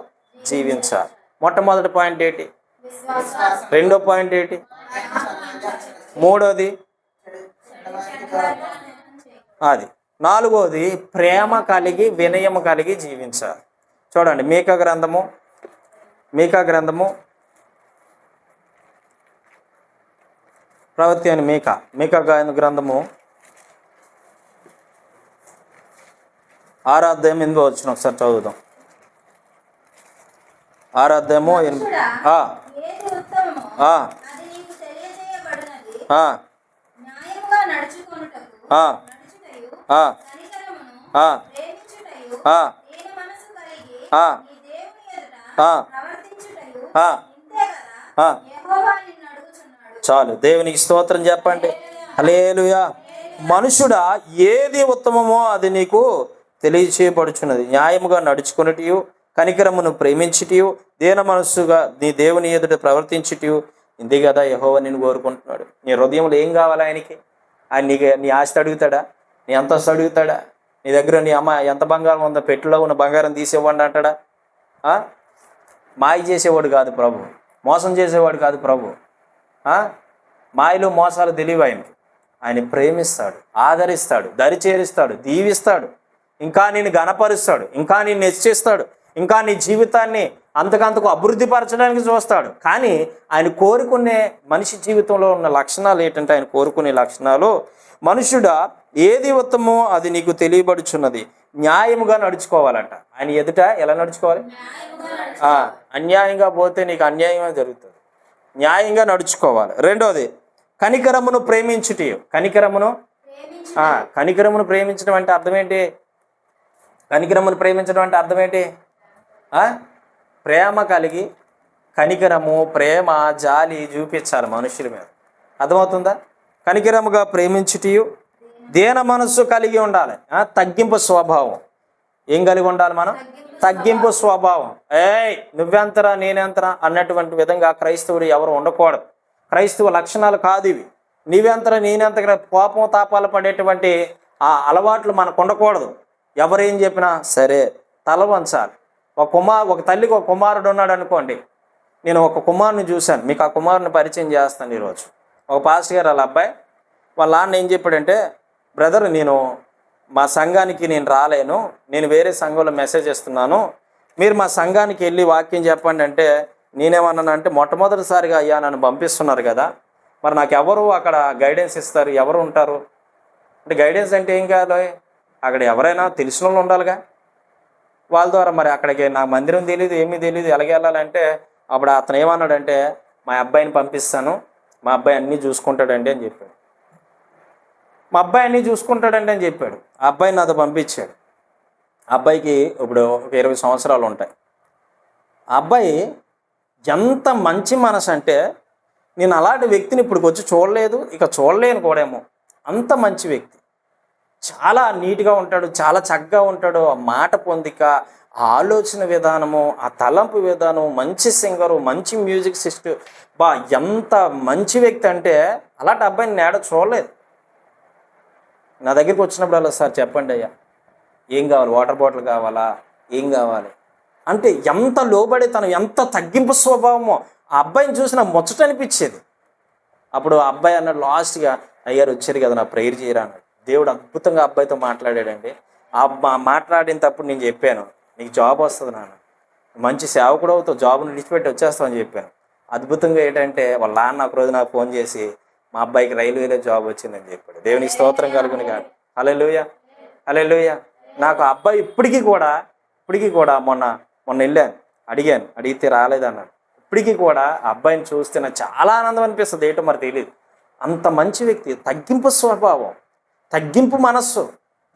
జీవించాలి. మొట్టమొదటి పాయింట్ ఏంటి? రెండో పాయింట్ ఏంటి? మూడోది అది. నాలుగోది ప్రేమ కలిగి వినయము కలిగి జీవించాలి. చూడండి, మీకా గ్రంథము ప్రవక్త అయిన మీకా గ్రంథము 6వ అధ్యాయం 8వ వచనం ఒకసారి చదువుదాం. 6వ అధ్యాయము 8. చాలు, దేవునికి స్తోత్రం చెప్పండి. హల్లెలూయా. మనుషుడా, ఏది ఉత్తమమో అది నీకు తెలియచేయబడుచున్నది. న్యాయముగా నడుచుకున్నటియు, కనికరమును ప్రేమించుటియు, దీన మనస్సుగా నీ దేవుని ఎదుట ప్రవర్తించుటియు, ఇంది కదా యెహోవా నిన్ను కోరుకుంటున్నాడు. నీ హృదయంలో ఏం కావాలి ఆయనకి? ఆయన నీ ఆస్తి అడుగుతాడా? నీ అంతస్తు అడుగుతాడా? నీ దగ్గర నీ అమ్మ ఎంత బంగారం ఉందో పెట్టిలో ఉన్న బంగారం తీసేవాడిని అంటాడా? మాయ చేసేవాడు కాదు ప్రభు, మోసం చేసేవాడు కాదు ప్రభు. మాయలు మోసాలు తెలియవు ఆయనకి. ఆయన ప్రేమిస్తాడు, ఆదరిస్తాడు, దరిచేరుస్తాడు, దీవిస్తాడు, ఇంకా నిన్ను గణపరుస్తాడు, ఇంకా నిన్ను హెచ్చిస్తాడు, ఇంకా నీ జీవితాన్ని అంతకంతకు అభివృద్ధి పరచడానికి చూస్తాడు. కానీ ఆయన కోరుకునే మనిషి జీవితంలో ఉన్న లక్షణాలు ఏంటంటే, ఆయన కోరుకునే లక్షణాలు, మనుషుడా ఏది ఉత్తమో అది నీకు తెలియబడుచున్నది, న్యాయముగా నడుచుకోవాలంట. ఆయన ఎదుట ఎలా నడుచుకోవాలి? అన్యాయంగా పోతే నీకు అన్యాయమే జరుగుతుంది. న్యాయంగా నడుచుకోవాలి. రెండోది, కనికరమును ప్రేమించుట. కనికరమును ప్రేమించడం అంటే అర్థం ఏంటి? కనికరమును ప్రేమించడం అంటే అర్థం ఏంటి? ప్రేమ కలిగి కనికరము, ప్రేమ, జాలి చూపించాలి మనుషుల మీద. అర్థమవుతుందా? కనికరముగా ప్రేమించుటయు, దీన మనస్సు కలిగి ఉండాలి. తగ్గింపు స్వభావం. ఏం కలిగి ఉండాలి మనం? తగ్గింపు స్వభావం. నువ్వెంతరా నేనెంతరా అన్నటువంటి విధంగా క్రైస్తవుడు ఎవరు ఉండకూడదు. క్రైస్తవ లక్షణాలు కాదు ఇవి. నీవెంతరా నేనెంతగా కోపం తాపాలు పడేటువంటి ఆ అలవాట్లు మనకు ఉండకూడదు. ఎవరేం చెప్పినా సరే తల వంచాలి. ఒక తల్లికి ఒక కుమారుడు ఉన్నాడు అనుకోండి. నేను ఒక కుమారుని చూశాను, మీకు ఆ కుమారుని పరిచయం చేస్తాను ఈరోజు. ఒక పాస్టర్ గారు వాళ్ళ అబ్బాయి, వాళ్ళ నాన్న ఏం చెప్పాడంటే, బ్రదర్ నేను మా సంఘానికి నేను రాలేను, నేను వేరే సంఘంలో మెసేజ్ ఇస్తున్నాను, మీరు మా సంఘానికి వెళ్ళి వాక్యం చెప్పండి అంటే, నేనేమన్నానంటే, మొట్టమొదటిసారిగా అయ్యా నన్ను పంపిస్తున్నారు కదా, మరి నాకు ఎవరు అక్కడ గైడెన్స్ ఇస్తారు, ఎవరు ఉంటారు అంటే, గైడెన్స్ అంటే ఏం కాదు, అక్కడ ఎవరైనా తెలిసిన వాళ్ళు ఉండాలిగా, వాళ్ళ ద్వారా మరి అక్కడికి నాకు మందిరం తెలియదు, ఏమీ తెలియదు, ఎలాగ వెళ్ళాలంటే, అప్పుడు అతను ఏమన్నాడంటే, మా అబ్బాయిని పంపిస్తాను, మా అబ్బాయి అన్నీ చూసుకుంటాడండి అని చెప్పాడు. మా అబ్బాయి అన్నీ చూసుకుంటాడండి అని చెప్పాడు. ఆ అబ్బాయిని నాతో పంపించాడు. ఆ అబ్బాయికి ఇప్పుడు ఒక 20 సంవత్సరాలు ఉంటాయి. ఆ అబ్బాయి ఎంత మంచి మనసు అంటే, నేను అలాంటి వ్యక్తిని ఇప్పుడు వచ్చి చూడలేదు, ఇక చూడలేను కూడేమో, అంత మంచి వ్యక్తి. చాలా నీట్గా ఉంటాడు, చాలా చక్కగా ఉంటాడు. ఆ మాట పొందిక, ఆ ఆలోచన విధానము, ఆ తలంపు విధానం, మంచి సింగరు, మంచి మ్యూజిక్ సిస్టమ్, ఎంత మంచి వ్యక్తి అంటే అలాంటి అబ్బాయిని నేను చూడలేదు. నా దగ్గరికి వచ్చినప్పుడు అలా, సార్ చెప్పండి అయ్యా ఏం కావాలి, వాటర్ బాటిల్ కావాలా, ఏం కావాలి అంటే ఎంత లోబడి తను ఎంత తగ్గింపు స్వభావమో ఆ అబ్బాయిని చూసి నాకు ముచ్చట అనిపించేది. అప్పుడు ఆ అబ్బాయి అన్నాడు లాస్ట్గా, అయ్యారు వచ్చారు కదా నా ప్రేయర్ చేయరా అన్నాడు. దేవుడు అద్భుతంగా అబ్బాయితో మాట్లాడాడండి. మాట్లాడినప్పుడు నేను చెప్పాను, నీకు జాబ్ వస్తుంది నాన్న, మంచి సేవకుడు అవుతావు, జాబ్ను విడిచిపెట్టి వచ్చేస్తామని చెప్పాను. అద్భుతంగా ఏంటంటే వాళ్ళ నాన్న ఒక రోజు నాకు ఫోన్ చేసి, మా అబ్బాయికి రైల్వేలో జాబ్ వచ్చిందని చెప్పాడు. దేవునికి స్తోత్రం కలుగును కాదు. హల్లెలూయా, హల్లెలూయా. నాకు ఆ అబ్బాయి ఇప్పటికీ కూడా మొన్న వెళ్ళాను, అడిగితే రాలేదన్నాడు. ఇప్పటికీ కూడా ఆ అబ్బాయిని చూస్తే నాకు చాలా ఆనందం అనిపిస్తుంది. ఏంటో మరి తెలియదు, అంత మంచి వ్యక్తి, తగ్గింపు స్వభావం, తగ్గింపు మనస్సు,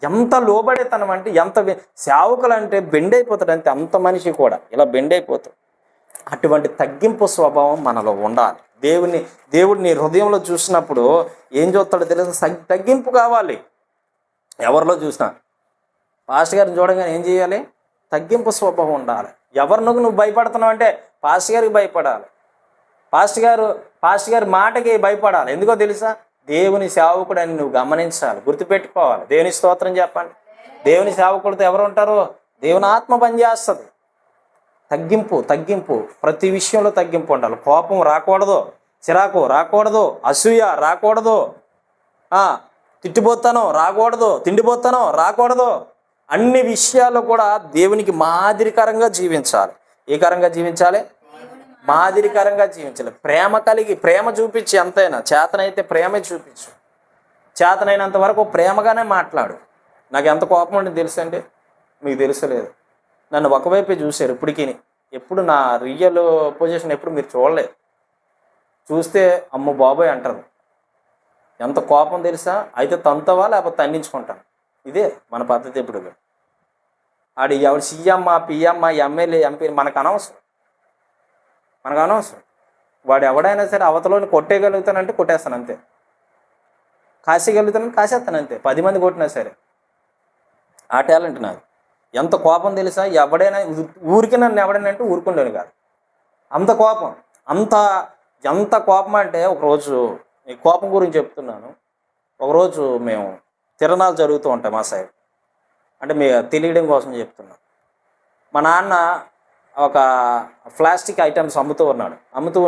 ఎంత లోబడేతనం అంటే, ఎంత సేవకులు అంటే బెండ్ అయిపోతాడు అంతే, అంత మనిషి కూడా ఇలా బెండ్ అయిపోతాడు. అటువంటి తగ్గింపు స్వభావం మనలో ఉండాలి. దేవుడిని హృదయంలో చూసినప్పుడు ఏం చూస్తాడో తెలుసు, తగ్గింపు కావాలి. ఎవరిలో చూసినా పాస్టర్ గారిని చూడగానే ఏం చేయాలి? తగ్గింపు స్వభావం ఉండాలి. ఎవరినొక నువ్వు భయపడుతున్నావు అంటే పాస్టర్ గారికి భయపడాలి. పాస్టర్ గారి మాటకి భయపడాలి. ఎందుకో తెలుసా? దేవుని సేవకుడు అని నువ్వు గమనించాలి, గుర్తుపెట్టుకోవాలి. దేవుని స్తోత్రం చెప్పండి. దేవుని సేవకుడితో ఎవరు ఉంటారో దేవుని ఆత్మ పనిచేస్తుంది. తగ్గింపు ప్రతి విషయంలో తగ్గింపు ఉండాలి. కోపం రాకూడదు, చిరాకు రాకూడదు, అసూయ రాకూడదు, తిట్టిపోతానో రాకూడదు, తిండిపోతానో రాకూడదు. అన్ని విషయాల్లో కూడా దేవునికి మాదిరికరంగా జీవించాలి. ఏ కరంగా జీవించాలి? మాదిరికరంగా జీవించాలి. ప్రేమ చూపించి, ఎంతైనా చేతనైతే ప్రేమే చూపించు. చేతనైనంత వరకు ప్రేమగానే మాట్లాడు. నాకు ఎంత కోపం ఉంటుంది తెలుసండి, మీకు తెలుసలేదు. నన్ను ఒకవైపే చూశారు ఇప్పటికీ. ఎప్పుడు నా రియల్ పొజిషన్ ఎప్పుడు మీరు చూడలేదు. చూస్తే అమ్మ బాబోయ్ అంటారు. ఎంత కోపం తెలుసా? అయితే తంతవా లేకపోతే తన్నించుకుంటాను. ఇదే మన పద్ధతి. ఇప్పుడు ఎవడు సీఎం, పిఎం, ఎమ్మెల్యే, ఎంపీ మనకు అనవసరం. వాడు ఎవడైనా సరే అవతలని కొట్టేయగలుగుతానంటే కొట్టేస్తాను అంతే, కాసేయగలుగుతానని కాసేస్తాను అంతే, 10 మంది కొట్టినా సరే. ఆ టాలెంట్ నాది. ఎంత కోపం తెలుసా? ఎవడైనా ఊరికి నన్ను ఎవడైనా అంటే ఊరుకుండేను కాదు, అంత కోపం. ఎంత కోపం అంటే, ఒకరోజు ఈ కోపం గురించి చెప్తున్నాను. ఒకరోజు మేము తిరణాలు జరుగుతూ ఉంటాయి మా సైడ్, అంటే మీ తెలియడం కోసం చెప్తున్నాను. మా నాన్న ఒక ప్లాస్టిక్ ఐటమ్స్ అమ్ముతూ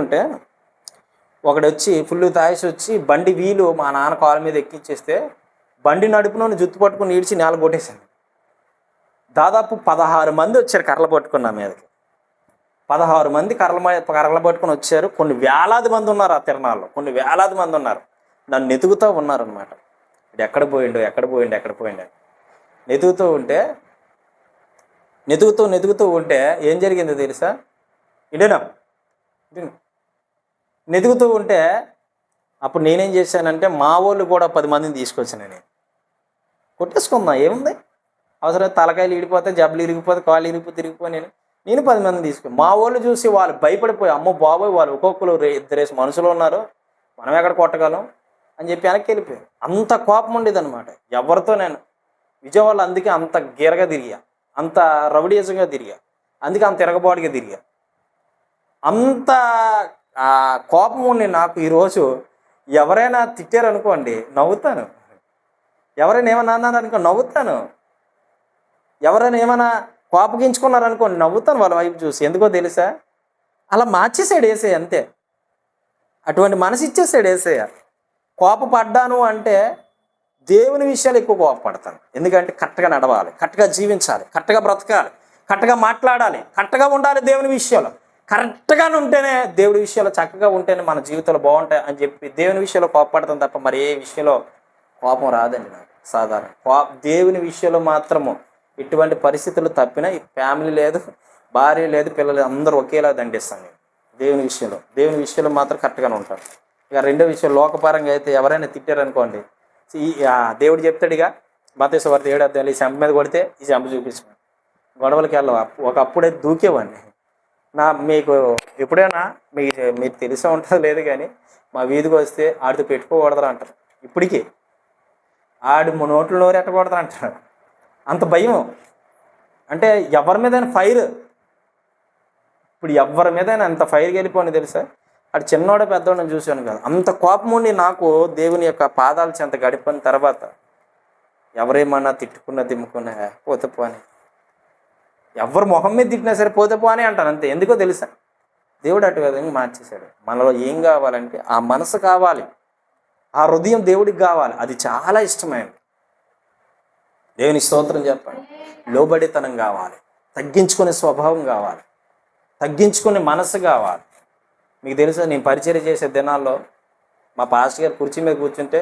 ఉంటే ఒకడు వచ్చి ఫుల్ తాగేసి వచ్చి బండి వీలు మా నాన్న కాళ్ళ మీద ఎక్కించేస్తే బండి నడుపునోని జుత్తు పట్టుకుని ఈడ్చి నేల కొట్టేశాను. దాదాపు 16 మంది వచ్చారు కర్రలు పట్టుకున్న మీదకి. 16 మంది కర్రలు పట్టుకొని వచ్చారు. కొన్ని వేలాది మంది ఉన్నారు ఆ తిరణాల్లో, కొన్ని వేలాది మంది ఉన్నారు. నన్ను ఎతుకుతూ ఉన్నారనమాట. ఇది ఎక్కడ పోయిండు అని నెతుకుతూ ఉంటే ఏం జరిగిందో తెలుసా? ఇడేనా నెతుకుతూ ఉంటే అప్పుడు నేనేం చేశానంటే మా వాళ్ళు కూడా 10 మందిని తీసుకొచ్చాను. నేను కొట్టేసుకుందాం, ఏముంది అవసరం, తలకాయలు ఇడిపోతే, జబ్బలు ఇరిగిపోతే, కాళ్ళు ఇరిగిపోయి నేను 10 మందిని తీసుకుని, మా వాళ్ళు చూసి వాళ్ళు భయపడిపోయి, అమ్మో బాబోయ్ వాళ్ళు ఒక్కొక్కరు 2 మనుషులు ఉన్నారు, మనం ఎక్కడ కొట్టగలం అని చెప్పి వెనక్కి వెళ్ళిపోయారు. అంత కోపం ఉండేదన్నమాట ఎవరితో. నేను విజయవాడలో అందుకే అంత గీరగా తిరిగా, అంత రౌడీజంగా తిరిగా, అందుకే అంత తిరగబాటుగా తిరిగా. అంత కోపం ఉండి నాకు ఈరోజు ఎవరైనా తిట్టారనుకోండి నవ్వుతాను, ఎవరైనా ఏమన్నా అన్నారనుకో నవ్వుతాను, ఎవరైనా ఏమైనా కోపగించుకున్నారనుకోండి నవ్వుతాను వాళ్ళ వైపు చూసి. ఎందుకో తెలుసా? అలా మార్చేసాడు యేసయ్య, అంతే. అటువంటి మనసు ఇచ్చేసాడు యేసయ్య. కోపపడ్డాను అంటే దేవుని విషయాలు ఎక్కువ కోపపడతాను. ఎందుకంటే కరెక్ట్గా నడవాలి, కరెక్ట్గా జీవించాలి, కరెక్ట్గా బ్రతకాలి, కరెక్ట్గా మాట్లాడాలి, కరెక్ట్గా ఉండాలి. దేవుని విషయాలు కరెక్ట్గా ఉంటేనే, దేవుడి విషయాలు చక్కగా ఉంటేనే మన జీవితాలు బాగుంటాయి అని చెప్పి దేవుని విషయంలో కోపపడతాం తప్ప మరి ఏ విషయంలో కోపం రాదండి నాకు. సాధారణ దేవుని విషయంలో మాత్రము ఇటువంటి పరిస్థితులు తప్పినా ఈ ఫ్యామిలీ లేదు, భార్య లేదు, పిల్లలు అందరూ ఒకేలా దండిస్తాను నేను. దేవుని విషయంలో మాత్రం కరెక్ట్గానే ఉంటాను. ఇక రెండో విషయం లోకపరంగా అయితే ఎవరైనా తిట్టారనుకోండి, దేవుడు చెప్తాడు ఇక మత్తయి వార్త 7 ఈ చెంప మీద కొడితే ఈ చెంప చూపించాను. గొడవలకి వెళ్ళవా? ఒకప్పుడే దూకేవాడిని. మీకు ఎప్పుడైనా మీకు తెలిసే ఉంటుందో లేదు కానీ మా వీధికి వస్తే ఆడితో పెట్టుకోకూడదు అంటారు. ఇప్పటికీ ఆడి నోట్లో నోరు ఎట్టకూడదు అంటారు. అంత భయం. అంటే ఎవరి మీదైనా ఫైర్, ఇప్పుడు ఎవరి మీదైనా అంత ఫైర్కి వెళ్ళిపోని తెలుసా? అటు చిన్నోడే పెద్దోడని చూశాను కదా, అంత కోపం ఉండి నాకు దేవుని యొక్క పాదాల చెంత గడిపిన తర్వాత ఎవరేమన్నా తిట్టుకున్నా దిమ్ముకున్నా పోతే పోని, ఎవరు మొహం మీద తిట్టినా సరే పోతే పోని అంటాను అంతే. ఎందుకో తెలుసా? దేవుడు అటు విధంగా మార్చేశాడు. మనలో ఏం కావాలంటే ఆ మనసు కావాలి, ఆ హృదయం దేవుడికి కావాలి. అది చాలా ఇష్టమైనది. దేవుని స్తోత్రం చెప్పండి. లోబడితనం కావాలి, తగ్గించుకునే స్వభావం కావాలి, తగ్గించుకునే మనసు కావాలి. మీకు తెలుసా, నేను పరిచర్య చేసే దినాల్లో మా పాస్టర్ గారు కుర్చీ మీద కూర్చుంటే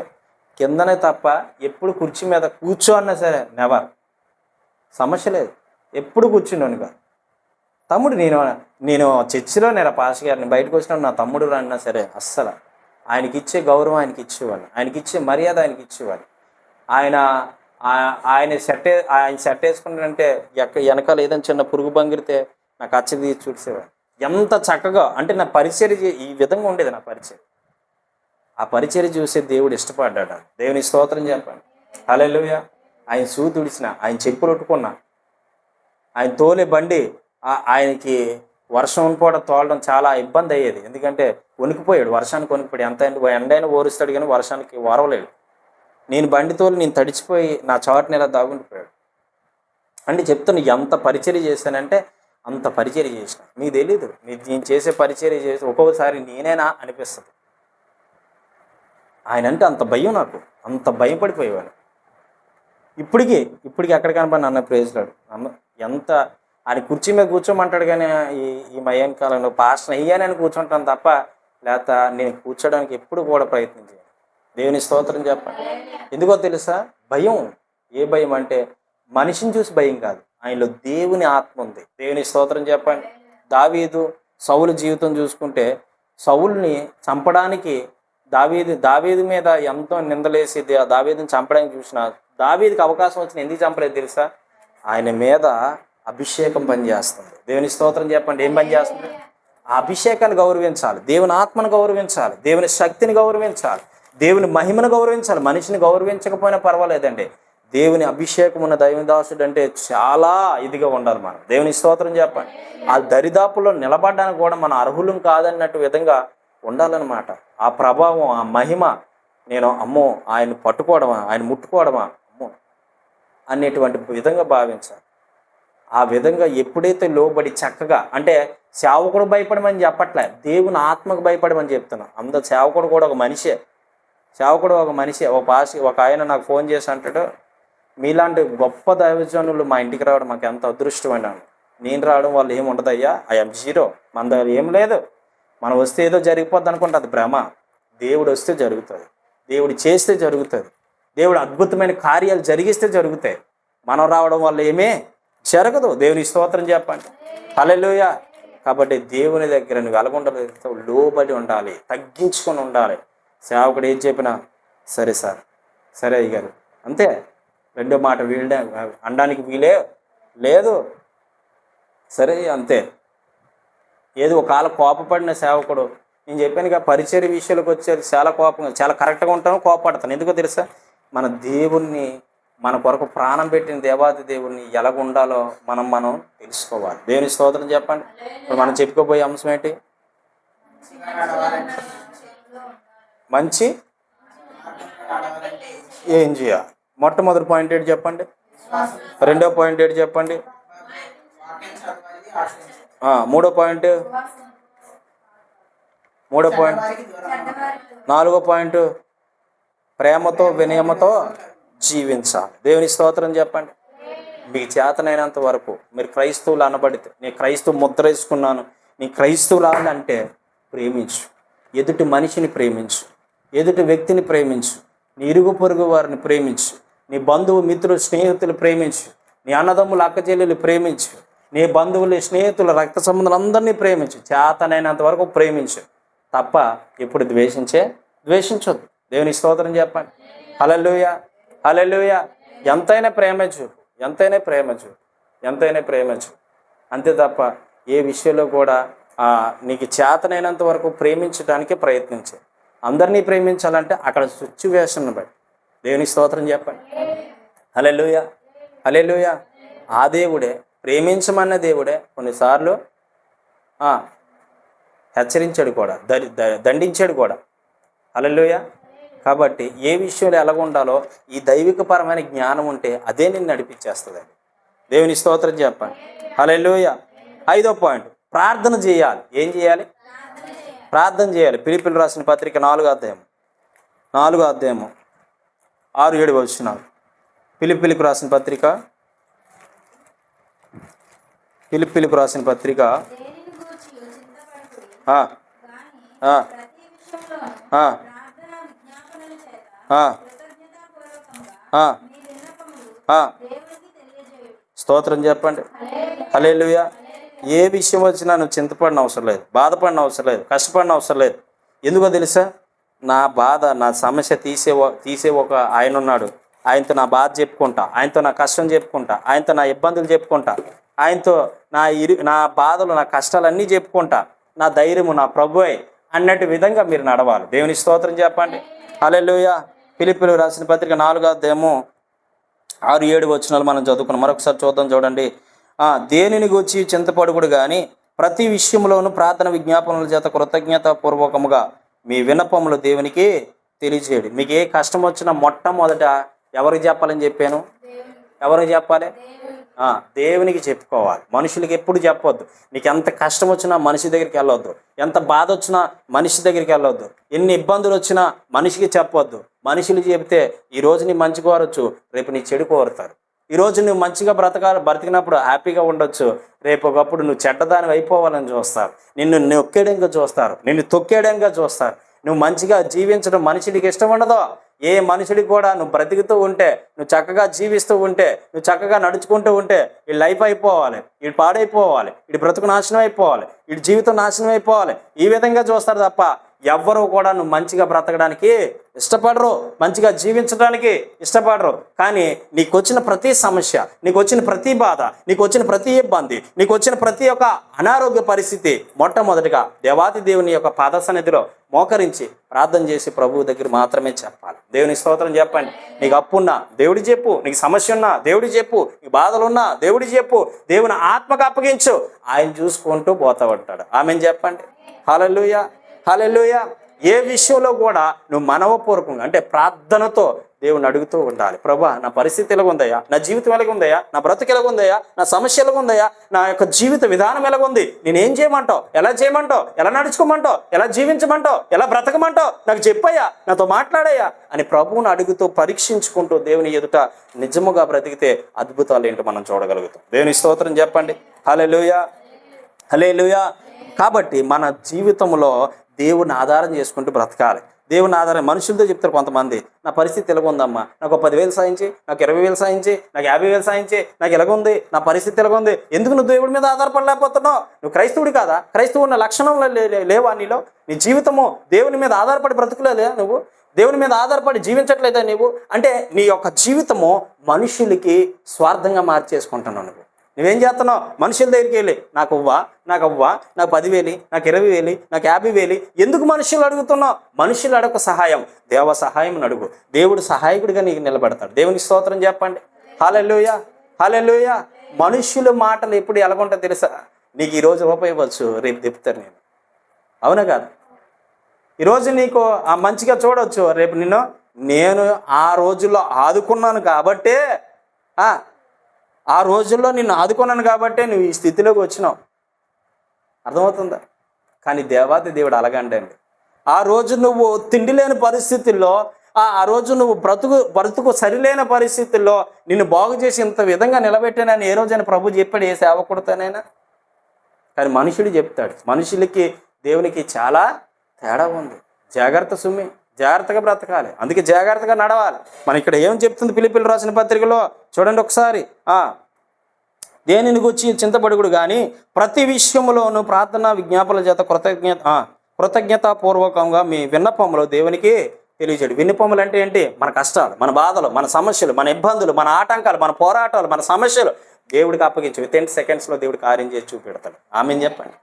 కిందనే తప్ప ఎప్పుడు కుర్చీ మీద కూర్చో అన్నా సరే నెవర్, సమస్య లేదు, ఎప్పుడు కూర్చున్నాను కాదు. తమ్ముడు నేను చర్చిలో నేను పాస్టర్ గారిని బయటకు వచ్చినప్పుడు నా తమ్ముడు అన్నా సరే అస్సలు ఆయనకి ఇచ్చే గౌరవం ఆయనకి ఇచ్చేవాళ్ళు, ఆయనకి ఇచ్చే మర్యాద ఆయనకి ఇచ్చేవాళ్ళు. ఆయన సెట్ వేసుకుంటాడంటే వెనకాల ఏదైనా చిన్న పురుగు బంగిరితే నాకు అచ్చది చూసేవాడు. ఎంత చక్కగా అంటే నా పరిచర్య ఈ విధంగా ఉండేది. నా పరిచర్య, ఆ పరిచర్య చూసే దేవుడు ఇష్టపడ్డాడు. దేవుని స్తోత్రం చెప్పండి. హల్లెలూయా. ఆయన షూ తుడిచిన, ఆయన చెప్పులు ఒట్టుకున్నా, ఆయన తోలే బండి ఆయనకి వర్షం కూడా తోలడం చాలా ఇబ్బంది అయ్యేది. ఎందుకంటే వణికిపోయాడు, వర్షానికి వణికిపోయాడు. ఎంత ఎండైనా ఓరుస్తాడు కానీ వర్షానికి ఓరవలేడు. నేను బండి తోలి నేను తడిచిపోయి నా చాటుని ఇలా దాగుండిపోయాడు. అంటే చెప్తాను ఎంత పరిచర్య చేశానంటే అంత పరిచర్య చేసిన. మీకు తెలీదు, నేను చేసే పరిచర్య చేసి ఒక్కొక్కసారి నేనేనా అనిపిస్తుంది. ఆయన అంటే అంత భయం, నాకు అంత భయపడిపోయేవాడు. ఇప్పటికీ ఎక్కడ కనపడి అన్న ప్రేజ్లాడు ఎంత ఆయన కుర్చీ మీద కూర్చోమంటాడు. కానీ ఈ మధ్యాహ్న కాలంలో పాస్టర్ అయ్యానని కూర్చుంటాను తప్ప లేకపోతే నేను కూర్చోడానికి ఎప్పుడు కూడా ప్రయత్నించాను. దేవుని స్తోత్రం చెప్పండి. ఎందుకో తెలుసా? భయం. ఏ భయం అంటే మనిషిని చూసి భయం కాదు, ఆయనలో దేవుని ఆత్మ ఉంది. దేవుని స్తోత్రం చెప్పండి. సౌలు జీవితం చూసుకుంటే సౌలుని చంపడానికి దావీదు మీద ఎంతో నిందలేసి దావీదుని చంపడానికి చూసిన దావీదుకి అవకాశం వచ్చిన ఎందుకు చంపలేదు తెలుసా? ఆయన మీద అభిషేకం పనిచేస్తుంది. దేవుని స్తోత్రం చెప్పండి. ఏం పనిచేస్తుంది? ఆ అభిషేకాన్ని గౌరవించాలి, దేవుని ఆత్మను గౌరవించాలి, దేవుని శక్తిని గౌరవించాలి, దేవుని మహిమను గౌరవించాలి. మనిషిని గౌరవించకపోయినా పర్వాలేదండి, దేవుని అభిషేకం ఉన్న దైవదాసుడు అంటే చాలా ఇదిగా ఉండాలి మనం. దేవుని స్తోత్రం చెప్పండి. ఆ దరిదాపుల్లో నిలబడడానికి కూడా మన అర్హులం కాదన్నట్టు విధంగా ఉండాలన్నమాట. ఆ ప్రభావం, ఆ మహిమ, నేను అమ్మో ఆయన పట్టుకోవడమా, ఆయన ముట్టుకోవడమా అమ్మో అనేటువంటి విధంగా భావించాలి. ఆ విధంగా ఎప్పుడైతే లోబడి చక్కగా, అంటే సేవకుడు భయపడమని చెప్పట్లే, దేవుని ఆత్మకు భయపడమని చెప్తున్నా. అందరూ సేవకుడు కూడా ఒక మనిషే, ఒక ఆయన నాకు ఫోన్ చేసి అంటాడు, మీలాంటి గొప్ప దైవజనులు మా ఇంటికి రావడం మాకు ఎంత అదృష్టం అన్నాను. నేను రావడం వల్ల ఏమి ఉండదయ్యా, ఐఎమ్ జీరో, మన దగ్గర ఏం లేదు. మనం వస్తే ఏదో జరిగిపోద్ది అనుకుంటే అది భ్రమ. దేవుడు వస్తే జరుగుతుంది, దేవుడు చేస్తే జరుగుతుంది, దేవుడు అద్భుతమైన కార్యాలు జరిగిస్తే జరుగుతాయి. మనం రావడం వల్ల ఏమీ జరగదు. దేవుని స్తోత్రం చెప్పండి. హల్లెలూయా. కాబట్టి దేవుని దగ్గర నువ్వు వెలగొండలతో లోబడి ఉండాలి, తగ్గించుకొని ఉండాలి. సేవకుడు ఏం చెప్పినా సరే సార్, సరే అయ్యారు, అంతే. రెండో మాట వీళ్ళే అనడానికి వీలే లేదు, సరే అంతే. ఏదో ఒకవేళ కోపపడిన సేవకుడు, నేను చెప్పాను పరిచర్య విషయాలకు వచ్చేది చాలా కోపంగా, చాలా కరెక్ట్గా ఉంటాను, కోపపడతాను. ఎందుకో తెలుసా, మన దేవుణ్ణి, మన కొరకు ప్రాణం పెట్టిన దేవాది దేవుణ్ణి ఎలాగుండాలో మనం తెలుసుకోవాలి. దేవుని స్తోత్రం చెప్పండి. ఇప్పుడు మనం చెప్పుకోబోయే అంశం ఏంటి? మంచి ఏం చేయాలి? మొట్టమొదటి పాయింట్ ఏంటి చెప్పండి, రెండో పాయింట్ ఏంటి చెప్పండి, మూడో పాయింట్, నాలుగో పాయింట్ ప్రేమతో వినయమతో జీవించాలి. దేవుని స్తోత్రం చెప్పండి. మీకు చేతనైనంత వరకు మీరు క్రైస్తవులు అనబడితే, నేను క్రైస్తవ ముద్ర వేసుకున్నాను, నీ క్రైస్తవులు అంటే ప్రేమించు, ఎదుటి మనిషిని ప్రేమించు, ఎదుటి వ్యక్తిని ప్రేమించు, నీ ఇరుగు పొరుగు వారిని ప్రేమించు, నీ బంధువు మిత్రులు స్నేహితులు ప్రేమించు, నీ అన్నదమ్ములు అక్క చెల్లెలు ప్రేమించు, నీ బంధువులు స్నేహితులు రక్త సంబంధాలు అందరినీ ప్రేమించు, చేతనైనంత వరకు ప్రేమించు తప్ప ఎప్పుడు ద్వేషించొద్దు. దేవుని స్తోత్రం చెప్పండి. హల్లెలూయా, హల్లెలూయా. ఎంతైనా ప్రేమించు, ఎంతైనా ప్రేమించు, ఎంతైనా ప్రేమించు, అంతే తప్ప ఏ విషయంలో కూడా నీకు చేతనైనంత వరకు ప్రేమించడానికి ప్రయత్నించు. అందరినీ ప్రేమించాలంటే అక్కడ సిచ్యువేషన్ బట్టి. దేవుని స్తోత్రం చెప్పండి. హల్లెలూయా, హల్లెలూయా. ఆ దేవుడే, ప్రేమించమన్న దేవుడే కొన్నిసార్లు హెచ్చరించాడు కూడా, దండించాడు కూడా. హల్లెలూయా. కాబట్టి ఏ విషయంలో ఎలాగ ఉండాలో ఈ దైవికపరమైన జ్ఞానం ఉంటే అదే నిన్ను నడిపించేస్తుందండి. దేవుని స్తోత్రం చెప్పండి. హల్లెలూయా. ఐదో పాయింట్, ప్రార్థన చేయాలి. ఏం చేయాలి? ప్రార్థన చేయాలి. ఫిలిప్పీయులకు రాసిన పత్రిక 4వ అధ్యాయం 6-7 వచనాలు. ఫిలిప్పీయులకు రాసిన పత్రిక స్తోత్రం చెప్పండి. హల్లెలూయా. ఏ విషయం వచ్చినా నువ్వు చింతపడిన అవసరం లేదు, బాధపడిన అవసరం లేదు, కష్టపడిన అవసరం లేదు. ఎందుకో తెలుసా, నా బాధ, నా సమస్య తీసే ఒక ఆయన ఉన్నాడు. ఆయనతో నా బాధ చెప్పుకుంటా, ఆయనతో నా కష్టం చెప్పుకుంటా, ఆయనతో నా ఇబ్బందులు చెప్పుకుంటా, ఆయనతో నా బాధలు, నా కష్టాలన్నీ చెప్పుకుంటా, నా ధైర్యము నా ప్రభువే అన్నట్టు విధంగా మీరు నడవాలి. దేవుని స్తోత్రం చెప్పండి. హల్లెలూయా. ఫిలిప్పీయులకు రాసిన పత్రిక 4వ అధ్యాయం 6-7 వచనాలు మనం చదువుకున్నాం. మరొకసారి చూడండి. దేనిని గూర్చి చింతపడుకుడు కానీ ప్రతి విషయంలోనూ ప్రార్థన విజ్ఞాపనల చేత కృతజ్ఞతాపూర్వకముగా మీ విన్నపములు దేవునికి తెలియజేయడు. మీకు ఏ కష్టం వచ్చినా మొట్టమొదట ఎవరికి చెప్పాలని చెప్పాను? ఎవరికి చెప్పాలి? దేవునికి చెప్పుకోవాలి. మనుషులకి ఎప్పుడు చెప్పొద్దు. నీకు ఎంత కష్టం వచ్చినా మనిషి దగ్గరికి వెళ్ళొద్దు, ఎంత బాధ వచ్చినా మనిషి దగ్గరికి వెళ్ళొద్దు, ఎన్ని ఇబ్బందులు వచ్చినా మనిషికి చెప్పొద్దు. మనుషులు చెబితే ఈరోజు నీ మంచి కోరచ్చు, రేపు నీ చెడు కోరుతారు. ఈరోజు నువ్వు మంచిగా బ్రతికినప్పుడు హ్యాపీగా ఉండొచ్చు, రేపు ఒకప్పుడు నువ్వు చెడ్డదాని అయిపోవాలని చూస్తారు, నిన్ను నొక్కేయడంగా చూస్తారు, నిన్ను తొక్కేయడంగా చూస్తారు. నువ్వు మంచిగా జీవించడం మనుషుడికి ఇష్టం ఉండదో. ఏ మనుషుడికి కూడా నువ్వు బ్రతుకుతూ ఉంటే, నువ్వు చక్కగా జీవిస్తూ ఉంటే, నువ్వు చక్కగా నడుచుకుంటూ ఉంటే ఈ లైఫ్ అయిపోవాలి, వీడు పాడైపోవాలి, వీడి బ్రతుకు నాశనం అయిపోవాలి, వీడి జీవితం నాశనం అయిపోవాలి, ఈ విధంగా చూస్తారు తప్ప ఎవ్వరూ కూడా నువ్వు మంచిగా బ్రతకడానికి ఇష్టపడరు, మంచిగా జీవించడానికి ఇష్టపడరు. కానీ నీకు వచ్చిన ప్రతి సమస్య, నీకు వచ్చిన ప్రతి బాధ, నీకు వచ్చిన ప్రతి ఇబ్బంది, నీకు వచ్చిన ప్రతి ఒక్క అనారోగ్య పరిస్థితి మొట్టమొదటిగా దేవాది దేవుని యొక్క పాద సన్నిధిలో మోకరించి ప్రార్థన చేసి ప్రభువు దగ్గర మాత్రమే చెప్పాలి. దేవుని స్తోత్రం చెప్పండి. నీకు అప్పున్నా దేవుడి చెప్పు, నీకు సమస్య ఉన్నా దేవుడి చెప్పు, నీకు బాధలున్నా దేవుడి చెప్పు, దేవుని ఆత్మకు అప్పగించు, ఆయన చూసుకుంటూ పోతా ఉంటాడు. ఆమెను చెప్పండి. హల్లెలూయా, హల్లెలూయా. ఏ విషయంలో కూడా నువ్వు మనవపూర్వకంగా అంటే ప్రార్థనతో దేవుని అడుగుతూ ఉండాలి. ప్రభా, నా పరిస్థితి ఎలాగుందయ్యా, నా జీవితం ఎలాగుందయ్యా, నా బ్రతుకు ఎలాగుందయ్యా, నా సమస్య ఎలాగుందయ్యా, నా యొక్క జీవిత విధానం ఎలాగుంది, నేనేం చేయమంటావు, ఎలా చేయమంటావు, ఎలా నడుచుకోమంటావు, ఎలా జీవించమంటావు, ఎలా బ్రతకమంటావు, నాకు చెప్పయ్యా, నాతో మాట్లాడయ్యా అని ప్రభువుని అడుగుతూ పరీక్షించుకుంటూ దేవుని ఎదుట నిజముగా బ్రతికితే అద్భుతాలు ఏంటో మనం చూడగలుగుతాం. దేవుని స్తోత్రం చెప్పండి. హల్లెలూయా, హల్లెలూయా. కాబట్టి మన జీవితంలో దేవుని ఆధారం చేసుకుంటూ బ్రతకాలి. దేవుని ఆధారం మనుషులతో చెప్తారు కొంతమంది, నా పరిస్థితి ఎలాగుందమ్మా, నాకు 10,000 సాయించి, నాకు 20,000 సాయించి, నాకు 50,000 సాయించి, నాకు ఎలాగుంది, నా పరిస్థితి ఎలాగుంది, ఎందుకు నువ్వు దేవుడి మీద ఆధారపడలేకపోతున్నావు? నువ్వు క్రైస్తవుడి కాదా? క్రైస్తవు ఉన్న లక్షణంలో లేవా నీలో? నీ జీవితము దేవుని మీద ఆధారపడి బ్రతుకులేదా? నువ్వు దేవుని మీద ఆధారపడి జీవించట్లేదా నీవు? అంటే నీ యొక్క జీవితము మనుషులకి స్వార్థంగా మార్చేసుకుంటున్నావు. నువ్వేం చేస్తున్నావు? మనుషుల దగ్గరికి వెళ్ళి నాకు అవ్వా, నాకు 10,000, నాకు 20,000, నాకు 50,000 ఎందుకు మనుషులు అడుగుతున్నావు? మనుషులు అడగ సహాయం, దేవ సహాయం అడుగు. దేవుడు సహాయకుడిగా నీకు నిలబడతాడు. దేవునికి స్తోత్రం చెప్పండి. హల్లెలూయా, హల్లెలూయా. మనుషుల మాటలు ఎప్పుడు ఎలాగుంటో తెలుసా? నీకు ఈరోజు రూపాయి ఇవ్వచ్చు, రేపు చెప్తారు నేను. అవునా కాదు? ఈరోజు నీకు మంచిగా చూడవచ్చు, రేపు నేను ఆ రోజుల్లో ఆదుకున్నాను కాబట్టే, ఆ రోజుల్లో నిన్ను ఆదుకున్నాను కాబట్టే నువ్వు ఈ స్థితిలోకి వచ్చినావు. అర్థమవుతుందా? కానీ దేవాది దేవుడు అలాగండి. ఆ రోజు నువ్వు తిండి లేని పరిస్థితుల్లో, ఆ రోజు నువ్వు బ్రతుకు సరిలేని పరిస్థితుల్లో నిన్ను బాగు చేసి ఇంత విధంగా నిలబెట్టానని ఏ రోజైనా ప్రభు చెప్పాడు ఏ సేవకుడితోనైనా? కానీ మనుషుడు చెప్తాడు. మనుషులకి దేవునికి చాలా తేడా ఉంది. జాగ్రత్త సుమ్మి, జాగ్రత్తగా బ్రతకాలి. అందుకే జాగ్రత్తగా నడవాలి. మన ఇక్కడ ఏం చెప్తుంది ఫిలిప్పీయులకు రాసిన పత్రికలో చూడండి ఒకసారి. దేనిని గురించి చింతపడుగుడు కానీ ప్రతి విషయంలోనూ ప్రార్థన విజ్ఞాపనల చేత కృతజ్ఞతాపూర్వకంగా మీ విన్నపములు దేవునికి తెలియజేయడు. విన్నపములు అంటే ఏంటి? మన కష్టాలు, మన బాధలు, మన సమస్యలు, మన ఇబ్బందులు, మన ఆటంకాలు, మన పోరాటాలు, మన సమస్యలు దేవుడికి అప్పగించి వితిన్ సెకండ్స్లో దేవుడు కార్యం చేసి చూపెడతాడు. ఆమెను చెప్పండి.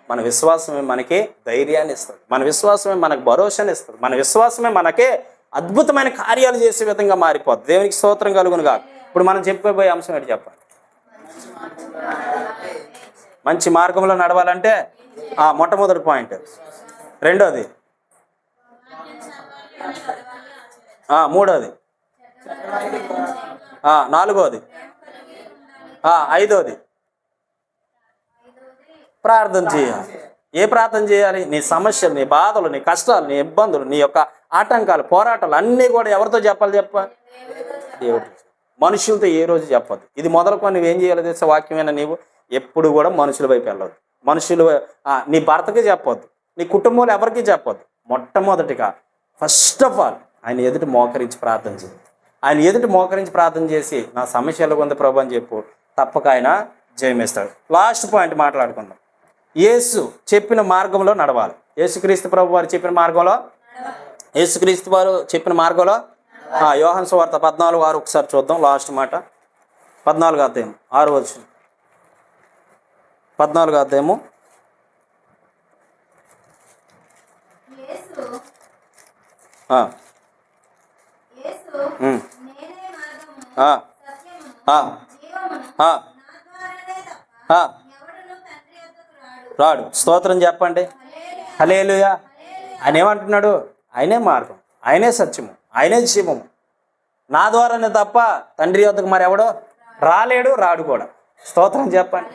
మన విశ్వాసమే మనకి ధైర్యాన్ని ఇస్తుంది. మన విశ్వాసమే మనకు భరోసాని ఇస్తుంది. మన విశ్వాసమే మనకే అద్భుతమైన కార్యాలు చేసే విధంగా మారిపోద్ది. దేవునికి స్తోత్రం కలుగును కాదు. ఇప్పుడు మనం చెప్పుకోబోయే అంశం ఏంటి చెప్పండి? మంచి మార్గంలో నడవాలంటే మొట్టమొదటి పాయింట్. రెండోది, మూడోది, నాలుగోది, ఐదోది ప్రార్థన చేయాలి. ఏ ప్రార్థన చేయాలి? నీ సమస్యలు, నీ బాధలు, నీ కష్టాలు, నీ ఇబ్బందులు, నీ యొక్క ఆటంకాలు, పోరాటాలు అన్నీ కూడా ఎవరితో చెప్పాలి? దేవుడు. మనుషులతో ఏ రోజు చెప్పదు. ఇది మొదలుకొని నువ్వేం చేయాలి తెలుసా? వాక్యమైన నీవు ఎప్పుడు కూడా మనుషుల వైపు వెళ్ళదు. మనుషులు నీ భర్తకి చెప్పొద్దు, నీ కుటుంబంలో ఎవరికి చెప్పొద్దు. మొట్టమొదటిగా ఫస్ట్ ఆఫ్ ఆల్ ఆయన ఎదుటి మోకరించి ప్రార్థన చేయి. ఆయన ఎదుటి మోకరించి ప్రార్థన చేసి నా సమస్య ఎలాగుంది ప్రభు అని చెప్పు. తప్పక ఆయన జయమిస్తాడు. లాస్ట్ పాయింట్ మాట్లాడుకుందాం. యేసు చెప్పిన మార్గంలో నడవాలి. యేసుక్రీస్తు ప్రభు వారు చెప్పిన మార్గంలో, యేసుక్రీస్తు వారు చెప్పిన మార్గంలో యోహాను సువార్త 14:6 ఒకసారి చూద్దాం. లాస్ట్ మాట 14వ అధ్యాయం 6వ వచనం. 14వ అధ్యాయము రాడు. స్తోత్రం చెప్పండి. హల్లెలూయా. ఆయన ఏమంటున్నాడు? ఆయనే మార్గం, ఆయనే సత్యము, ఆయనే జీవము. నా ద్వారానే తప్ప తండ్రి వద్దకు మరి ఎవడో రాలేడు, రాడు కూడా. స్తోత్రం చెప్పండి.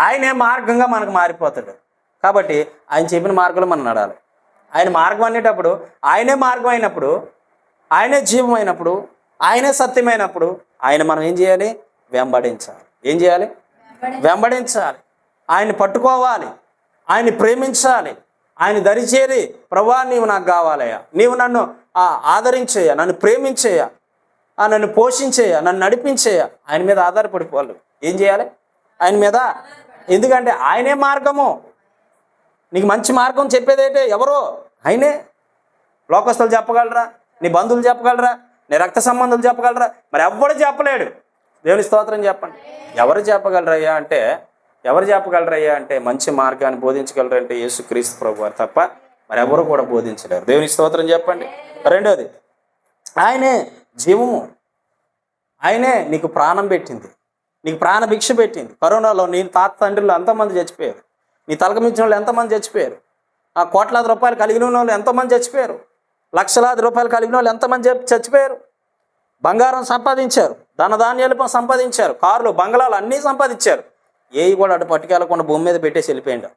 ఆయనే మార్గంగా మనకు మారిపోతాడు. కాబట్టి ఆయన చెప్పిన మార్గంలో మనం నడాలి. ఆయన మార్గం అనేటప్పుడు ఆయనే మార్గం అయినప్పుడు, ఆయనే జీవం అయినప్పుడు, ఆయనే సత్యమైనప్పుడు ఆయన మనం ఏం చేయాలి? వెంబడించాలి. ఏం చేయాలి? వెంబడించాలి. ఆయన్ని పట్టుకోవాలి, ఆయన్ని ప్రేమించాలి, ఆయన దరిచేరి ప్రభువా నీవు నాకు కావాలయ్యా, నీవు నన్ను ఆదరించేయ, నన్ను ప్రేమించేయ, నన్ను పోషించేయ, నన్ను నడిపించేయ. ఆయన మీద ఆధారపడిపోవాలి. ఏం చేయాలి? ఆయన మీద. ఎందుకంటే ఆయనే మార్గము. నీకు మంచి మార్గం చెప్పేదైతే ఎవరో? ఆయనే. లోకస్తులు చెప్పగలరా? నీ బంధువులు చెప్పగలరా? నీ రక్త సంబంధులు చెప్పగలరా? మరి ఎవ్వడు చెప్పలేడు. దేవుని స్తోత్రం చెప్పండి. ఎవరు చెప్పగలరయ్యా అంటే మంచి మార్గాన్ని బోధించగలరంటే యేసుక్రీస్తు ప్రభువారు తప్ప మరి ఎవరు కూడా బోధించలేరు. దేవుని స్తోత్రం చెప్పండి. రెండోది, ఆయనే జీవము. ఆయనే నీకు ప్రాణం పెట్టింది, నీకు ప్రాణ భిక్ష పెట్టింది. కరోనాలో నీ తాత తండ్రులు ఎంతోమంది చచ్చిపోయారు. నీ తలకమించిన వాళ్ళు ఎంతమంది చచ్చిపోయారు. కోట్లాది రూపాయలు కలిగిన వాళ్ళు ఎంతోమంది చచ్చిపోయారు. లక్షలాది రూపాయలు కలిగిన వాళ్ళు ఎంతమంది చచ్చిపోయారు. బంగారం సంపాదించారు, ధనధాన్యాలు సంపాదించారు, కార్లు బంగ్లాలు అన్నీ సంపాదించారు. ఏవి కూడా అటు పట్టుకెళ్ళకుండా భూమి మీద పెట్టేసి వెళ్ళిపోయిండు.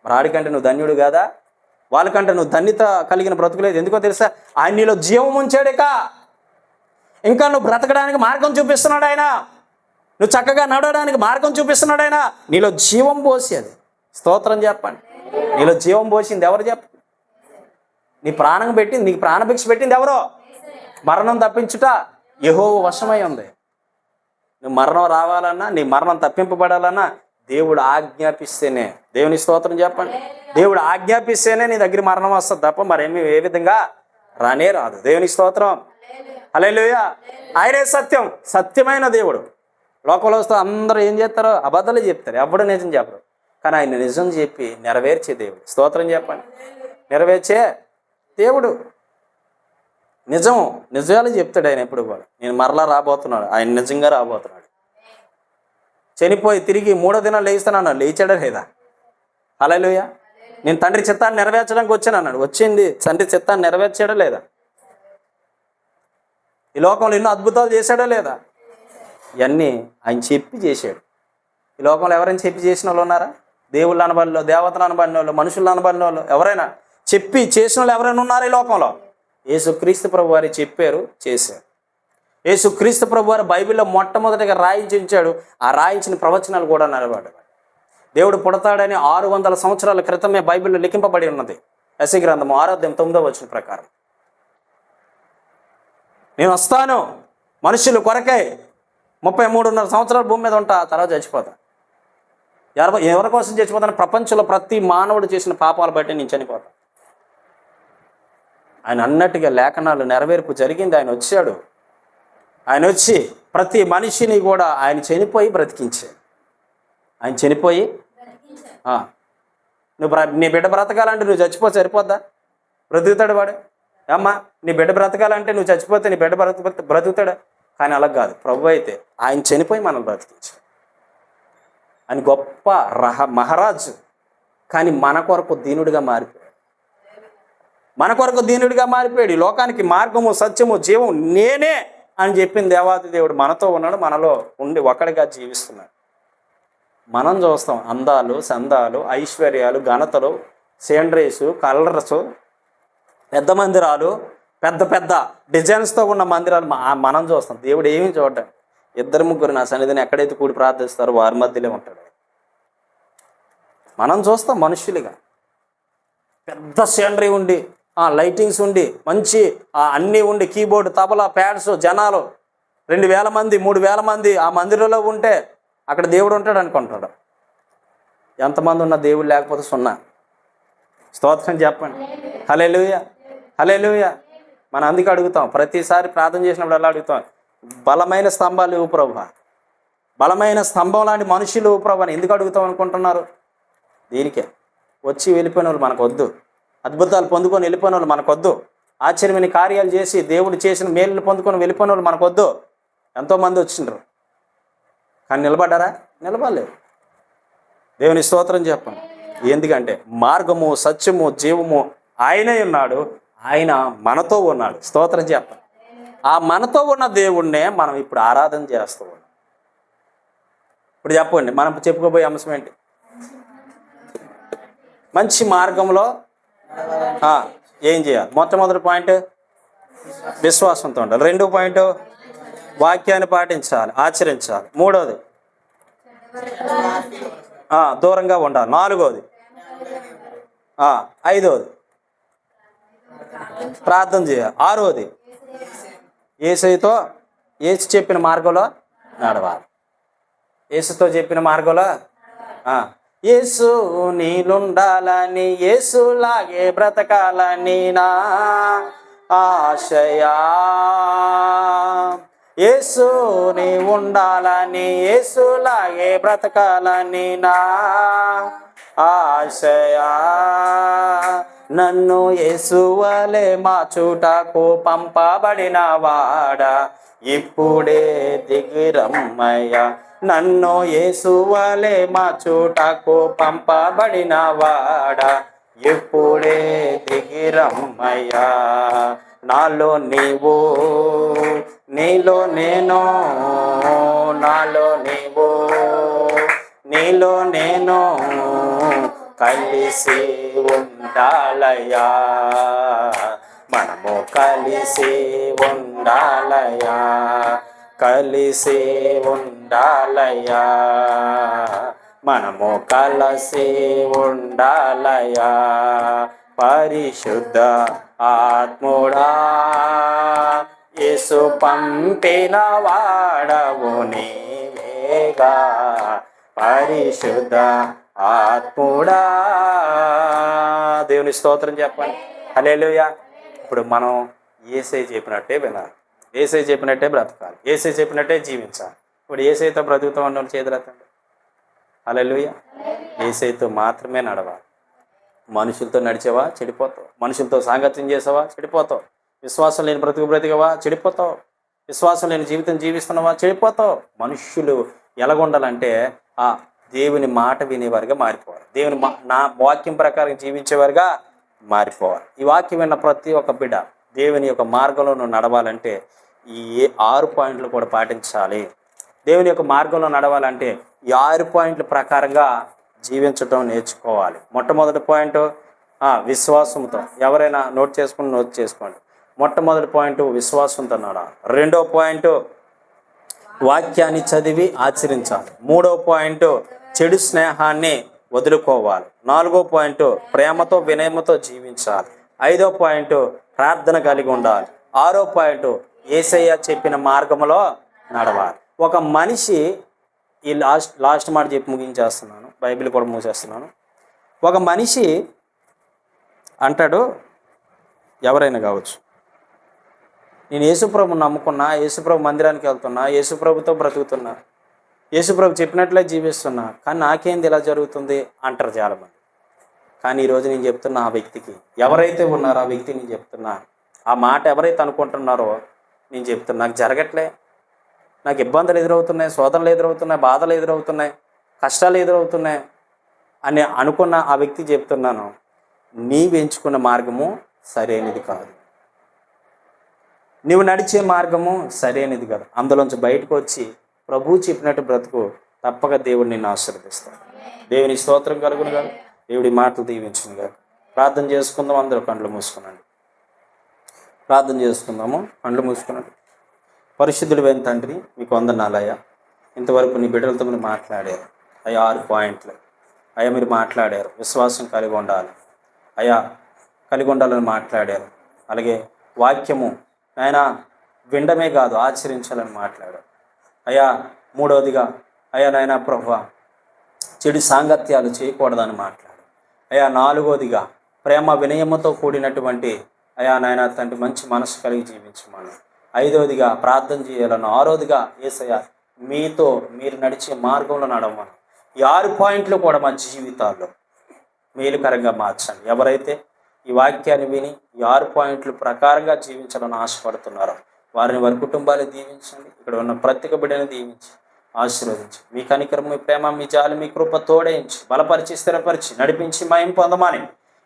మరి ఆడికంటే నువ్వు ధన్యుడు కాదా? వాళ్ళకంటే నువ్వు ధన్యత కలిగిన బ్రతుకులేదు. ఎందుకో తెలుసా? ఆయన నీలో జీవం ఉంచాడుక, ఇంకా నువ్వు బ్రతకడానికి మార్గం చూపిస్తున్నాడు ఆయన, నువ్వు చక్కగా నడవడానికి మార్గం చూపిస్తున్నాడు ఆయన. నీలో జీవం పోసి, అది స్తోత్రం చెప్పండి. నీలో జీవం పోసింది ఎవరు చెప్పండి? నీ ప్రాణం పెట్టింది, నీకు ప్రాణభిక్ష పెట్టింది ఎవరో? మరణం తప్పించుట యెహోవా వశమై ఉంది. నువ్వు మరణం రావాలన్నా, నీ మరణం తప్పింపబడాలన్నా దేవుడు ఆజ్ఞాపిస్తేనే. దేవుని స్తోత్రం చెప్పండి. దేవుడు ఆజ్ఞాపిస్తేనే నీ దగ్గర మరణం వస్తుంది తప్ప మరేమి ఏ విధంగా రానే రాదు. దేవుని స్తోత్రం. హల్లెలూయా. ఆయనే సత్యం, సత్యమైన దేవుడు. లోకంలో వస్తే అందరూ ఏం చేస్తారో అబద్ధాలు చెప్తారు, ఎవడు నిజం చెప్పరు. కానీ ఆయన నిజం చెప్పి నెరవేర్చే దేవుడు. స్తోత్రం చెప్పండి. నెరవేర్చే దేవుడు. నిజాలు చెప్తాడు ఆయన ఎప్పుడు కూడా. నేను మరలా రాబోతున్నాడు, ఆయన నిజంగా రాబోతున్నాడు. చనిపోయి తిరిగి 3వ దినం లేస్తానన్నా, లేచాడా లేదా? హల్లెలూయా. నేను తండ్రి చిత్తాన్ని నెరవేర్చడానికి వచ్చాను అన్నాడు, వచ్చింది. తండ్రి చిత్తాన్ని నెరవేర్చాడా లేదా? ఈ లోకంలో ఎన్నో అద్భుతాలు చేశాడా లేదా? ఇవన్నీ ఆయన చెప్పి చేశాడు. ఈ లోకంలో ఎవరైనా చెప్పి చేసిన వాళ్ళు ఉన్నారా? దేవుళ్ళు అనబడిన వాళ్ళు, దేవతలు అనబడిన వాళ్ళు, మనుషులు అనబడిన వాళ్ళు ఎవరైనా చెప్పి చేసిన వాళ్ళు ఎవరైనా ఉన్నారా ఈ లోకంలో? యేసుక్రీస్తు ప్రభు వారు చెప్పారు, చేశారు. యేసుక్రీస్తు ప్రభు వారు బైబిల్లో మొట్టమొదటిగా రాయించాడు. ఆ రాయించిన ప్రవచనాలు కూడా నిలబడ్డాయి. దేవుడు పుడతాడని 600 సంవత్సరాల క్రితమే బైబిల్లో లిఖింపబడి ఉన్నది. యెషయా గ్రంథము 6:9 ప్రకారం. నేను వస్తాను మనుషులు కొరకై, 33.5 సంవత్సరాల భూమి మీద ఉంటా, తర్వాత చచ్చిపోతా. ఎవరి కోసం చచ్చిపోతాను? ప్రపంచంలో ప్రతి మానవుడు చేసిన పాపాలు బట్టి నేను చనిపోతాను. ఆయన అన్నట్టుగా లేఖనాలు నెరవేర్పు జరిగింది. ఆయన వచ్చాడు. ఆయన వచ్చి ప్రతి మనిషిని కూడా ఆయన చనిపోయి బ్రతికించాడు. ఆయన చనిపోయి నీ బిడ్డ బ్రతకాలంటే నువ్వు చచ్చిపోతే సరిపోద్దా? బ్రతుకుతాడు వాడు. అమ్మా, నీ బిడ్డ బ్రతకాలంటే నువ్వు చచ్చిపోతే నీ బిడ్డ బ్రతుకుతాడా? కానీ అలా కాదు. ప్రభు అయితే ఆయన చనిపోయి మనల్ని బ్రతికించాడు. ఆయన గొప్ప మహారాజు. కానీ మన కొరకు దీనుడిగా మారిపోయాడు. మన కొరకు దీనుడిగా మారిపోయాడు. ఈ లోకానికి మార్గము, సత్యము, జీవం నేనే అని చెప్పిన దేవాది దేవుడు మనతో ఉన్నాడు, మనలో ఉండి ఒకడిగా జీవిస్తున్నాడు. మనం చూస్తాం అందాలు, సందాలు, ఐశ్వర్యాలు, ఘనతలు, సేండ్రేసు, కలర్సు, పెద్ద మందిరాలు, పెద్ద పెద్ద డిజైన్స్తో ఉన్న మందిరాలు మనం చూస్తాం. దేవుడు ఏమీ చూడడం. 2-3 నా సన్నిధిని ఎక్కడైతే కూడి ప్రార్థిస్తారో వారి మధ్యలో ఉంటాడు. మనం చూస్తాం మనుషులుగా పెద్ద సేండ్రీ ఉండి, లైటింగ్స్ ఉండి, మంచి అన్నీ ఉండి, కీబోర్డు, తబలా, ప్యాడ్స్, జనాలు 2,000 మంది 3,000 మంది ఆ మందిరంలో ఉంటే అక్కడ దేవుడు ఉంటాడు అనుకుంటాడు. ఎంతమంది ఉన్న దేవుడు లేకపోతే 0. స్తోత్రం చెప్పండి. హల్లెలూయా, హల్లెలూయా. మనం అందుకే అడుగుతాం, ప్రతిసారి ప్రార్థన చేసినప్పుడు ఎలా అడుగుతాం? బలమైన స్తంభాలు ఇవ్వు ప్రభువా, బలమైన స్తంభం లాంటి మనుషులు ప్రభు అని ఎందుకు అడుగుతాం అనుకుంటున్నారు? దీనికే. వచ్చి వెళ్ళిపోయిన వాళ్ళు మనకొద్దు, అద్భుతాలు పొందుకొని వెళ్ళిపోయిన వాళ్ళు మనకొద్దు, ఆశ్చర్యమైన కార్యాలు చేసి దేవుడు చేసిన మేలులు పొందుకొని వెళ్ళిపోయిన వాళ్ళు మనకొద్దు. ఎంతోమంది వచ్చిండ్రు కానీ నిలబడ్డారా? నిలబడలేదు. దేవుని స్తోత్రం చెప్పండి. ఎందుకంటే మార్గము, సత్యము, జీవము ఆయనే ఉన్నాడు. ఆయన మనతో ఉన్నాడు. స్తోత్రం చెప్పండి. ఆ మనతో ఉన్న దేవుణ్ణే మనం ఇప్పుడు ఆరాధన చేస్తూ ఉన్నాం. ఇప్పుడు చెప్పండి, మనం చెప్పుకోబోయే అంశం ఏంటి? మంచి మార్గంలో ఏం చేయాలి? మొట్టమొదటి పాయింట్ విశ్వాసంతో ఉండాలి. 2వ పాయింట్ వాక్యాన్ని పాటించాలి, ఆచరించాలి. 3వది దూరంగా ఉండాలి. 4వది 5వది ప్రార్థన చేయాలి. 6వది యేసుతో యేసు చెప్పిన మార్గంలో నడవాలి. యేసుతో చెప్పిన మార్గంలో యేసు నీలుండాలని, యేసులాగే బ్రతకాలని నా ఆశయా. యేసు నీ ఉండాలని, యేసులాగే బ్రతకాలని నా ఆశయా. నన్ను యేసువలే మార్చుటకు పంపబడిన వాడా, ఇప్పుడే దిగిరమ్మయ్యా. నన్ను యేసువలే మార్చుటకు పంపబడిన వాడా, ఇప్పుడే దిగిరమ్మయ్యా. నాలో నీవు, నీలో నేను, నాలో నీవు, నీలో నేను కలిసి ఉండాలయ్యా, మనము కలిసి ఉండాలయ్యా, కలిసి ఉండాలయ్యా, మనము కలిసి ఉండాలయ్యా. పరిశుద్ధ ఆత్ముడా యేసు పంపిన వాడవు నీవేగా, పరిశుద్ధ ఆత్ముడా. దేవుని స్తోత్రం చెప్పండి. హల్లెలూయా. ఇప్పుడు మనం యేసయ్య చెప్పినట్టే వినాలి, యేసయ్య చెప్పినట్టే బ్రతకాలి, యేసయ్య చెప్పినట్టే జీవించాలి. ఇప్పుడు యేసయ్యతో బ్రతుకుతూ ఉండడం చేతులెత్తండి. హల్లెలూయా. యేసయ్యతో మాత్రమే నడవాలి. మనుషులతో నడిచేవా చెడిపోతావు, మనుషులతో సాంగత్యం చేసావా చెడిపోతావు, విశ్వాసం లేని బ్రతికవా చెడిపోతావు, విశ్వాసం లేని జీవితం జీవిస్తున్నావా చెడిపోతావు. మనుష్యులు ఎలాగుండాలంటే ఆ దేవుని మాట వినేవారుగా మారిపోవాలి, దేవుని నా వాక్యం ప్రకారం జీవించేవారుగా మారిపోవాలి. ఈ వాక్యం విన్న ప్రతి ఒక్క బిడ్డ దేవుని యొక్క మార్గంలో నువ్వు నడవాలంటే ఈ 6 పాయింట్లు కూడా పాటించాలి. దేవుని యొక్క మార్గంలో నడవాలంటే ఈ 6 పాయింట్ల ప్రకారంగా జీవించడం నేర్చుకోవాలి. మొట్టమొదటి పాయింట్ విశ్వాసంతో. ఎవరైనా నోట్ చేసుకోండి. మొట్టమొదటి పాయింట్ విశ్వాసంతో నడాలి. రెండో పాయింట్ వాక్యాన్ని చదివి ఆచరించాలి. మూడో పాయింట్ చెడు స్నేహాన్ని వదులుకోవాలి. నాలుగో పాయింట్ ప్రేమతో వినయమతో జీవించాలి. ఐదో పాయింట్ ప్రార్థన కలిగి ఉండాలి. ఆరో పాయింట్ యేసయ్య చెప్పిన మార్గంలో నడవాలి. ఒక మనిషి ఈ లాస్ట్ మాట చెప్పి ముగించేస్తున్నాను, బైబిల్ కూడా మూసేస్తున్నాను. ఒక మనిషి అంటాడు, ఎవరైనా కావచ్చు, నేను యేసుప్రభుని నమ్ముకున్నా, యేసుప్రభు మందిరానికి వెళ్తున్నా, యేసుప్రభుతో బ్రతుకుతున్నా, యేసుప్రభు చెప్పినట్లే జీవిస్తున్నా, కానీ నాకేంది ఇలా జరుగుతుంది అంటారు చాలామంది. కానీ ఈరోజు నేను చెప్తున్నా, ఆ వ్యక్తికి ఎవరైతే ఉన్నారో ఆ వ్యక్తి నేను చెప్తున్నా, ఆ మాట ఎవరైతే అనుకుంటున్నారో నేను చెప్తున్నా, నాకు జరగట్లే, నాకు ఇబ్బందులు ఎదురవుతున్నాయి, శోధనలు ఎదురవుతున్నాయి, బాధలు ఎదురవుతున్నాయి, కష్టాలు ఎదురవుతున్నాయి అని అనుకున్న ఆ వ్యక్తి చెప్తున్నాను, నీవు ఎంచుకున్న మార్గము సరైనది కాదు, నువ్వు నడిచే మార్గము సరైనది కాదు. అందులోంచి బయటకు వచ్చి ప్రభువు చెప్పినట్టు బ్రతుకు, తప్పక దేవుడు నిన్ను ఆశీర్వదిస్తాడు. దేవుని స్తోత్రం కలుగును కాదు, దేవుడి మాటలు దీవించును కాదు. ప్రార్థన చేసుకుందాం. అందరూ కళ్ళు మూసుకున్నాండి, ప్రార్థన చేసుకుందాము. కళ్ళు మూసుకున్నాడు. పరిశుద్ధుడైన తండ్రి, మీకు వందనాలయ్యా. ఇంతవరకు నీ బిడ్డలతో మీరు మాట్లాడారు అయ్యా. 6 పాయింట్లు అయ్యా మీరు మాట్లాడారు. విశ్వాసం కలిగి ఉండాలి అయ్యా, కలిగి ఉండాలని మాట్లాడారు. అలాగే వాక్యము ఆయన వినడమే కాదు ఆచరించాలని మాట్లాడారు అయ్యా. మూడవదిగా అయ్యా నాయన ప్రభువా, చెడు సాంగత్యాలు చేయకూడదని మాట్లాడారు అయ్యా. నాలుగవదిగా ప్రేమ వినయముతో కూడినటువంటి అయ్యా నాయన తండ్రి మంచి మనసు కలిగి జీవించమని. ఐదవదిగా ప్రార్థన చేయాలని. ఆరోదిగా యేసయ్య మీతో మీరు నడిచే మార్గంలో నడవమని. ఈ 6 పాయింట్లు కూడా మా జీవితాల్లో మేలుకరంగా మార్చండి. ఎవరైతే ఈ వాక్యాన్ని విని ఈ 6 పాయింట్ల ప్రకారంగా జీవించాలని ఆశపడుతున్నారో వారిని, వారి కుటుంబాన్ని దీవించండి. ఇక్కడ ఉన్న ప్రతి ఒక్క బిడ్డని దీవించి ఆశీర్వదించి మీ కనికరం, మీ ప్రేమ, మీ జాలి, మీ కృప తోడేయించి బలపరిచి స్థిరపరిచి నడిపించి మహిమ పొందమని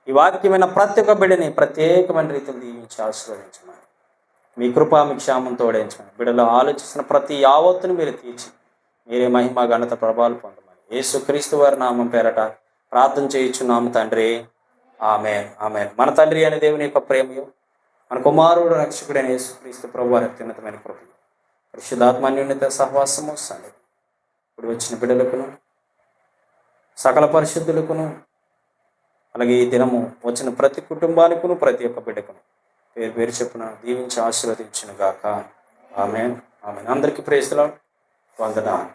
ఈ వాక్యమైన ప్రతి ఒక్క బిడ్డని ప్రత్యేకమైన రీతిలో దీవించి ఆశీర్వదించమని, మీ కృప, మీ క్షేమం తోడేయించమని, బిడ్డలు ఆలోచిస్తున్న ప్రతి యావత్తుని మీరు తీర్చి మీరే మహిమ ఘనత ప్రభావాలు పొందమని యేసుక్రీస్తు వారి నామం పేరట ప్రార్థన చేయించున్నాము తండ్రి. ఆమేన్, ఆమేన్. మన తండ్రి అనే దేవుని యొక్క ప్రేమయు, మన కుమారుడు రక్షకుడైన యేసుక్రీస్తు ప్రభు వారి అత్యున్నతమైన కృపయు, పరిశుద్ధాత్మన్యోన్యత సహవాసము సంగతి ఇప్పుడు వచ్చిన బిడ్డలకును, సకల పరిశుద్ధులకును, అలాగే ఈ దినము వచ్చిన ప్రతి కుటుంబానికిను, ప్రతి ఒక్క బిడ్డకును పేరు పేరు చెప్పున దీవించి ఆశీర్వదించును గాక. ఆమేన్, ఆమేన్. అందరికీ ప్రైజ్ ది లార్డ్. వందనాలు.